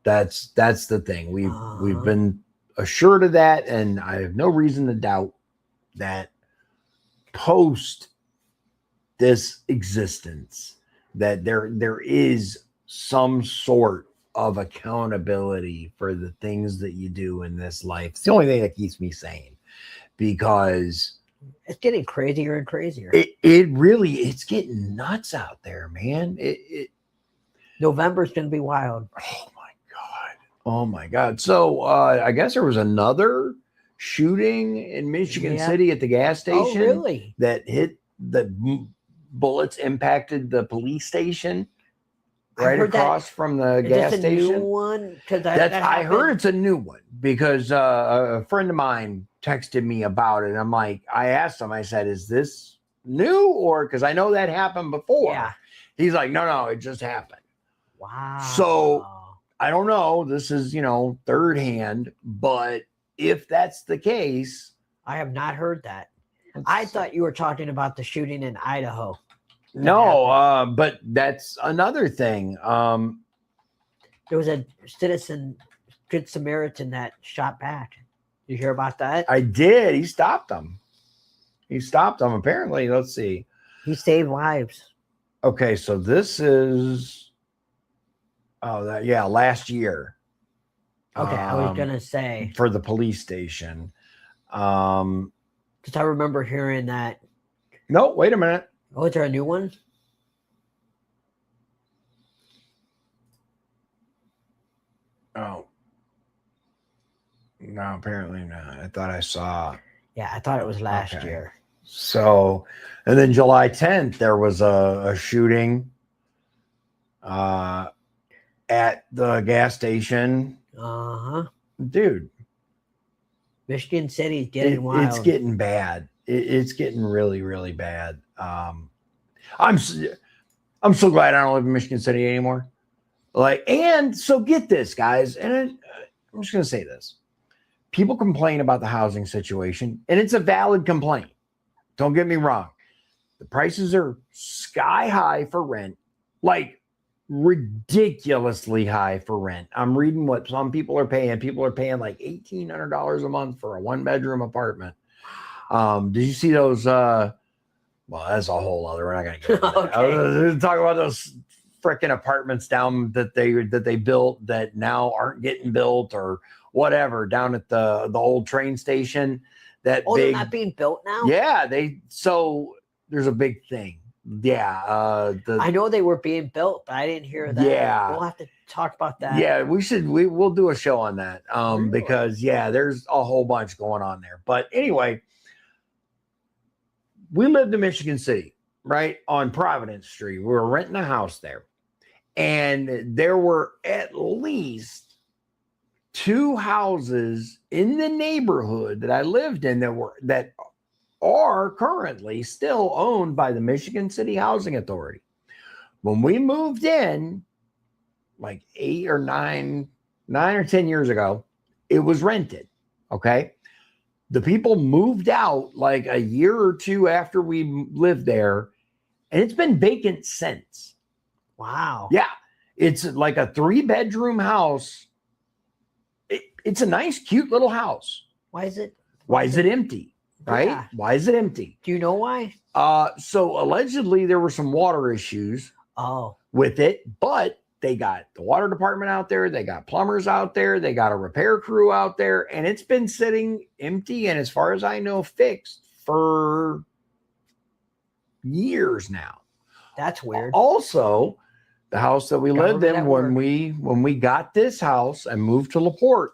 That's the thing. We've been assured of that, and I have no reason to doubt that post this existence that there is some sort of accountability for the things that you do in this life. It's the only thing that keeps me sane, because it's getting crazier and crazier. It really, it's getting nuts out there, man. November's going to be wild. Oh my God. So I guess there was another shooting in Michigan City at the gas station. Oh, really? That hit, the bullets impacted the police station right across from the gas station. Is this a new one? I heard it's a new one, because a friend of mine texted me about it. I'm like, I asked him, I said, is this new? Or, because I know that happened before. Yeah. He's like, no, it just happened. Wow. So I don't know. This is, third hand, but if that's the case, I have not heard that. I thought you were talking about the shooting in Idaho. No, but that's another thing. There was a citizen, Good Samaritan, that shot back. You hear about that? I did. He stopped them. Apparently. Let's see. He saved lives. Okay, so this is last year. Okay, I was gonna say for the police station. Because I remember hearing that. No, wait a minute. Oh, is there a new one? Oh. No, apparently not. I thought I saw. Yeah, I thought it was last year. So, and then July 10th, there was a shooting at the gas station. Dude. Michigan City's getting wild. It's getting bad. It's getting really, really bad. I'm so glad I don't live in Michigan City anymore. And so get this, guys, and I'm just going to say this. People complain about the housing situation, and it's a valid complaint. Don't get me wrong. The prices are sky high for rent, like ridiculously high for rent. I'm reading what some people are paying. People are paying like $1,800 a month for a 1-bedroom apartment. Did you see those? Well, that's a whole other. We're not going to get into that. I was gonna talk about those freaking apartments down that they built that now aren't getting built or whatever down at the old train station. They're not being built now? Yeah, so there's a big thing. Yeah. I know they were being built, but I didn't hear that. Yeah. We'll have to talk about that. Yeah, we'll do a show on that. Really? Because there's a whole bunch going on there. But anyway, we lived in Michigan City, right? On Providence Street. We were renting a house there. And there were at least 2 houses in the neighborhood that I lived in that are currently still owned by the Michigan City Housing Authority. When we moved in, like 8 or 9 or 10 years ago, it was rented. Okay. The people moved out like a year or 2 after we lived there, and it's been vacant since. Wow. Yeah. It's like a 3-bedroom house. It's a nice, cute little house. Why is it empty? Right? Yeah. Why is it empty? Do you know why? So allegedly there were some water issues with it, but they got the water department out there, they got plumbers out there, they got a repair crew out there, and it's been sitting empty and as far as I know fixed for years now. That's weird. Also, the house that we lived in when we got this house and moved to LaPorte,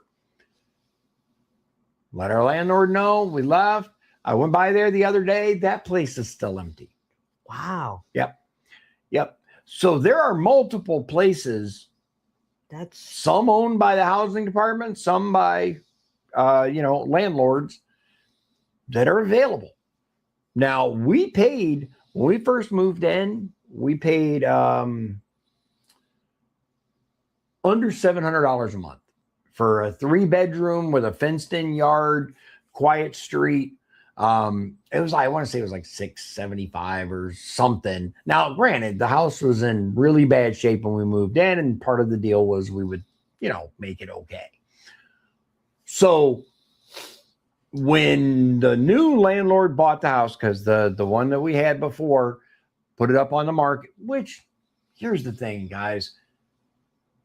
let our landlord know we left. I went by there the other day. That place is still empty. Wow. Yep. So there are multiple places. That's some owned by the housing department, some by landlords that are available. Now, we paid, when we first moved in, we paid under $700 a month for a 3-bedroom with a fenced-in yard, quiet street. It was like, I want to say it was like $675 or something. Now, granted, the house was in really bad shape when we moved in, and part of the deal was we would, make it okay. So when the new landlord bought the house, because the one that we had before put it up on the market, which, here's the thing, guys.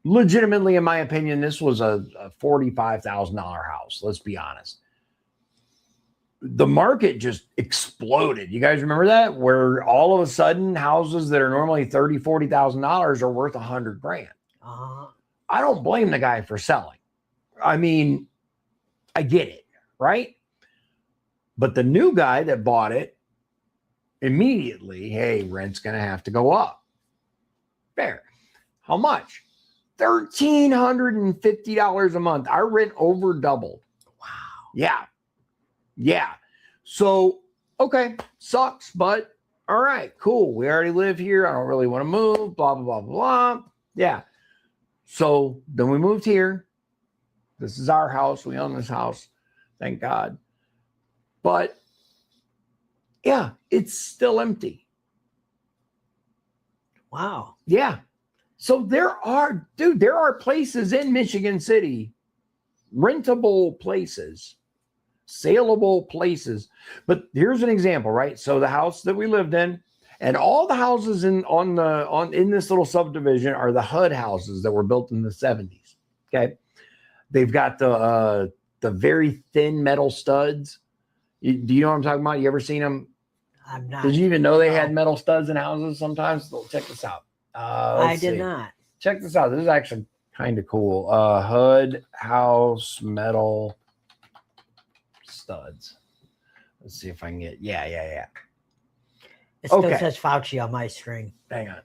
Legitimately, in my opinion, this was a $45,000 house. Let's be honest. The market just exploded. You guys remember that? Where all of a sudden houses that are normally $30,000, $40,000 are worth $100,000. I don't blame the guy for selling. I mean, I get it, right? But the new guy that bought it immediately, hey, rent's going to have to go up. Fair. How much? $1,350 a month. Our rent over doubled. Wow. Yeah. So, okay, sucks, but all right, cool. We already live here. I don't really want to move, blah, blah, blah, blah. Yeah. So then we moved here. This is our house. We own this house. Thank God. But yeah, it's still empty. Wow. Yeah. So there are places in Michigan City, rentable places, saleable places. But here's an example, right? So the house that we lived in, and all the houses in this little subdivision are the HUD houses that were built in the 70s. Okay. They've got the very thin metal studs. Do you know what I'm talking about? You ever seen them? I'm not. Did you even know they had metal studs in houses sometimes? Check this out. I did not. Check this out. This is actually kind of cool. HUD house metal studs. Let's see if I can get. Yeah. It still says Fauci on my string. Hang on.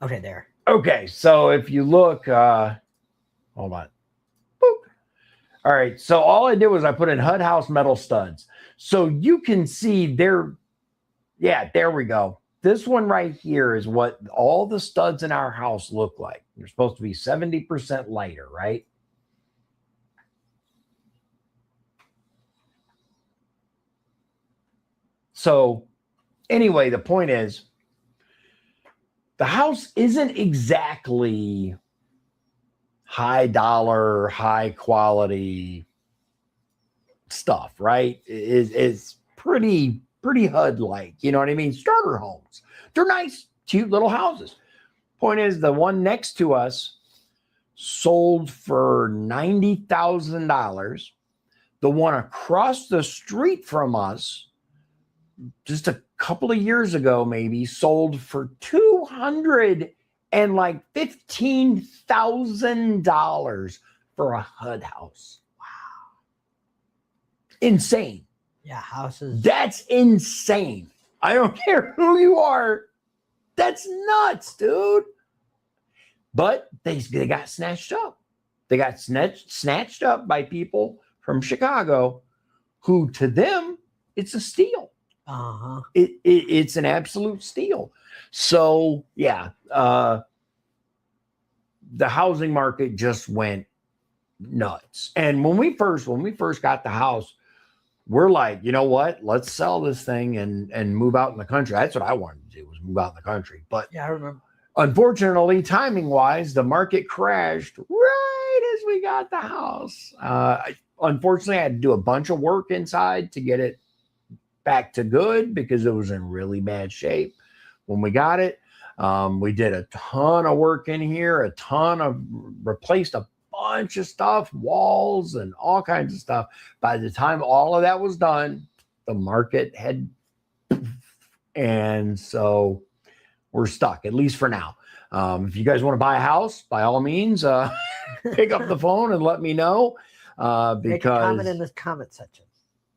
Okay, there. Okay, so if you look, hold on. Boop. All right, so all I did was I put in HUD house metal studs. So you can see there we go. This one right here is what all the studs in our house look like. They're supposed to be 70% lighter, right? So anyway, the point is, the house isn't exactly high dollar, high quality stuff, right? It's pretty HUD-like, you know what I mean? Starter homes. They're nice, cute little houses. Point is, the one next to us sold for $90,000. The one across the street from us, just a couple of years ago, maybe, sold for $215,000 for a HUD house. Wow. Insane. Yeah, houses. That's insane. I don't care who you are. That's nuts, dude. But they got snatched up. They got snatched up by people from Chicago who, to them, it's a steal. Uh-huh. It's an absolute steal. So yeah, the housing market just went nuts. And when we first got the house, we're like, you know what? Let's sell this thing and move out in the country. That's what I wanted to do, was move out in the country. But yeah, I remember. Unfortunately, timing wise, the market crashed right as we got the house. Unfortunately, I had to do a bunch of work inside to get it back to good because it was in really bad shape when we got it. We did a ton of work in here, replaced a bunch of stuff, walls and all kinds of stuff. By the time all of that was done, the market had, and so we're stuck, at least for now. If you guys want to buy a house, by all means, pick up the phone and let me know. Because make a comment in the comment section.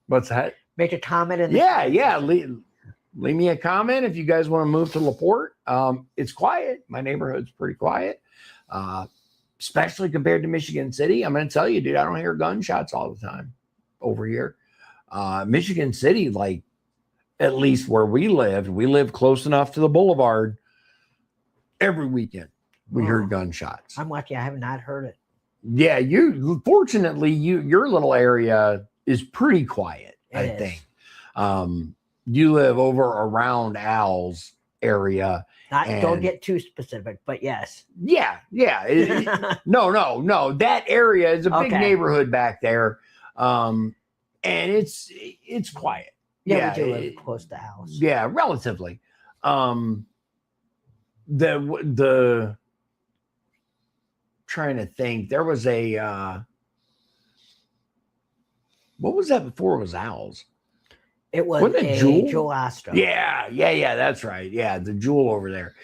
What's that? Make a comment in the yeah. Leave me a comment if you guys want to move to LaPorte. It's quiet. My neighborhood's pretty quiet, especially compared to Michigan City. I'm going to tell you, dude, I don't hear gunshots all the time over here. Michigan City, like at least where we lived close enough to the boulevard. Every weekend we heard gunshots. I'm lucky I have not heard it. Yeah, fortunately your little area is pretty quiet, I think. You live over around Al's area. Don't get too specific, but yes. Yeah. No. That area is a big neighborhood back there. And it's quiet. Yeah, we do live close to the house. Yeah, relatively. The trying to think, there was a what was that before it was Owls? It was Wasn't it Jewel? Jewel Astro. Yeah, that's right. Yeah, the Jewel over there.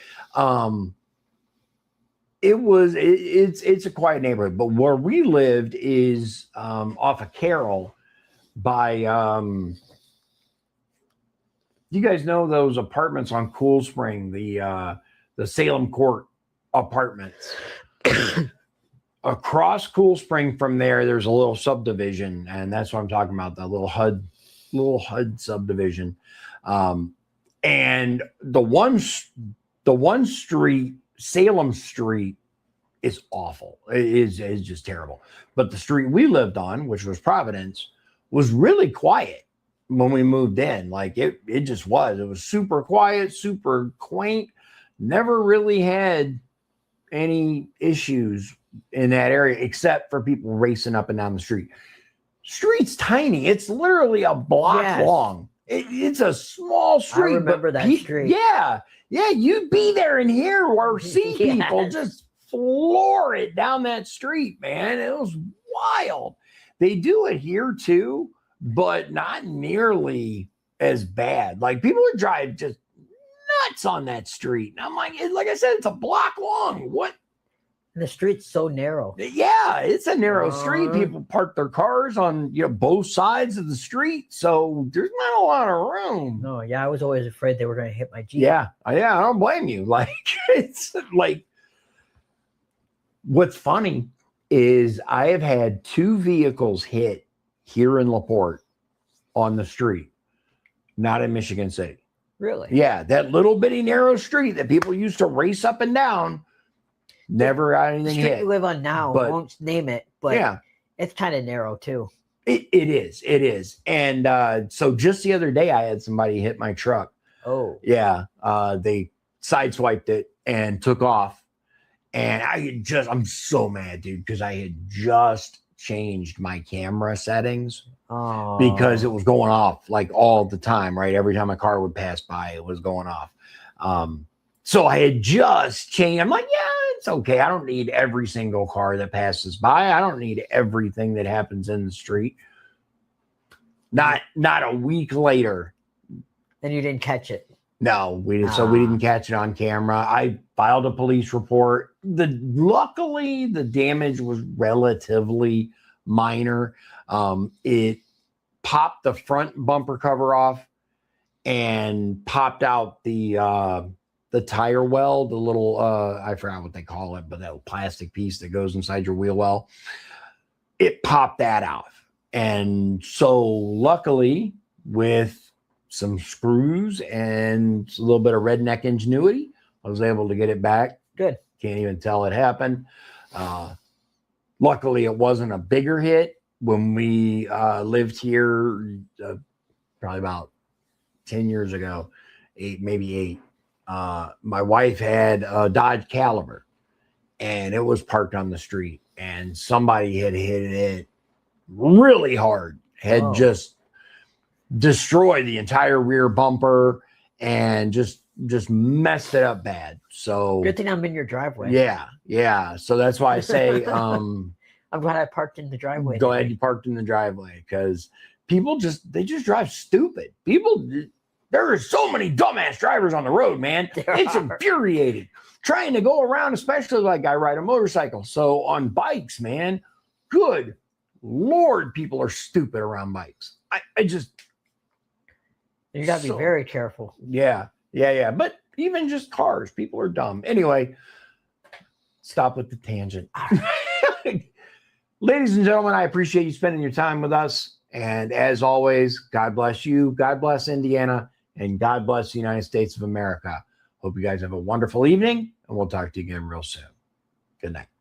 It's a quiet neighborhood, but where we lived is off of Carroll by you guys know those apartments on Cool Spring, the Salem Court apartments. Across Cool Spring from there's a little subdivision, and that's what I'm talking about, the little HUD subdivision. And the one street, Salem Street, is awful. It is just terrible. But the street we lived on, which was Providence, was really quiet when we moved in. Like it just was. It was super quiet, super quaint. Never really had any issues in that area except for people racing up and down the street. Street's tiny. It's literally a block long. It's a small street. I remember that street. Yeah. You'd be there and hear or see people just floor it down that street, man. It was wild. They do it here too, but not nearly as bad. Like people would drive just nuts on that street. And I'm like I said, it's a block long. What? The street's so narrow. Yeah, it's a narrow street. People park their cars on both sides of the street, so there's not a lot of room. No, I was always afraid they were going to hit my Jeep. Yeah, I don't blame you. Like it's like what's funny is I have had 2 vehicles hit here in LaPorte on the street, not in Michigan City. Really? Yeah, that little bitty narrow street that people used to race up and down. Never got anything the street hit. you live on now, I won't name it, but it's kind of narrow too. It is. And so just the other day, I had somebody hit my truck. Oh. Yeah. They sideswiped it and took off. And I'm so mad, dude, because I had just changed my camera settings because it was going off like all the time, right? Every time a car would pass by, it was going off. So I had just changed. I'm like, yeah, it's okay. I don't need every single car that passes by. I don't need everything that happens in the street. Not a week later. And you didn't catch it. No, we didn't. So we didn't catch it on camera. I filed a police report. Luckily, the damage was relatively minor. It popped the front bumper cover off and popped out the tire well, the little I forgot what they call it, but that plastic piece that goes inside your wheel well. It popped that out. And so luckily, with some screws and a little bit of redneck ingenuity, I was able to get it back. Good. Can't even tell it happened. Luckily, it wasn't a bigger hit. When we lived here, probably about 10 years ago, maybe 8, my wife had a Dodge Caliber, and it was parked on the street, and somebody had hit it really hard, just destroyed the entire rear bumper and just messed it up bad. So good thing I'm in your driveway. Yeah. So that's why I say I'm glad I parked in the driveway. Go ahead, you parked in the driveway, because people just drive stupid. There are so many dumbass drivers on the road, man. It's infuriating trying to go around, especially like I ride a motorcycle. So on bikes, man, good Lord, people are stupid around bikes. You got to be very careful. Yeah. But even just cars, people are dumb. Anyway, stop with the tangent. Ladies and gentlemen, I appreciate you spending your time with us. And as always, God bless you, God bless Indiana, and God bless the United States of America. Hope you guys have a wonderful evening, and we'll talk to you again real soon. Good night.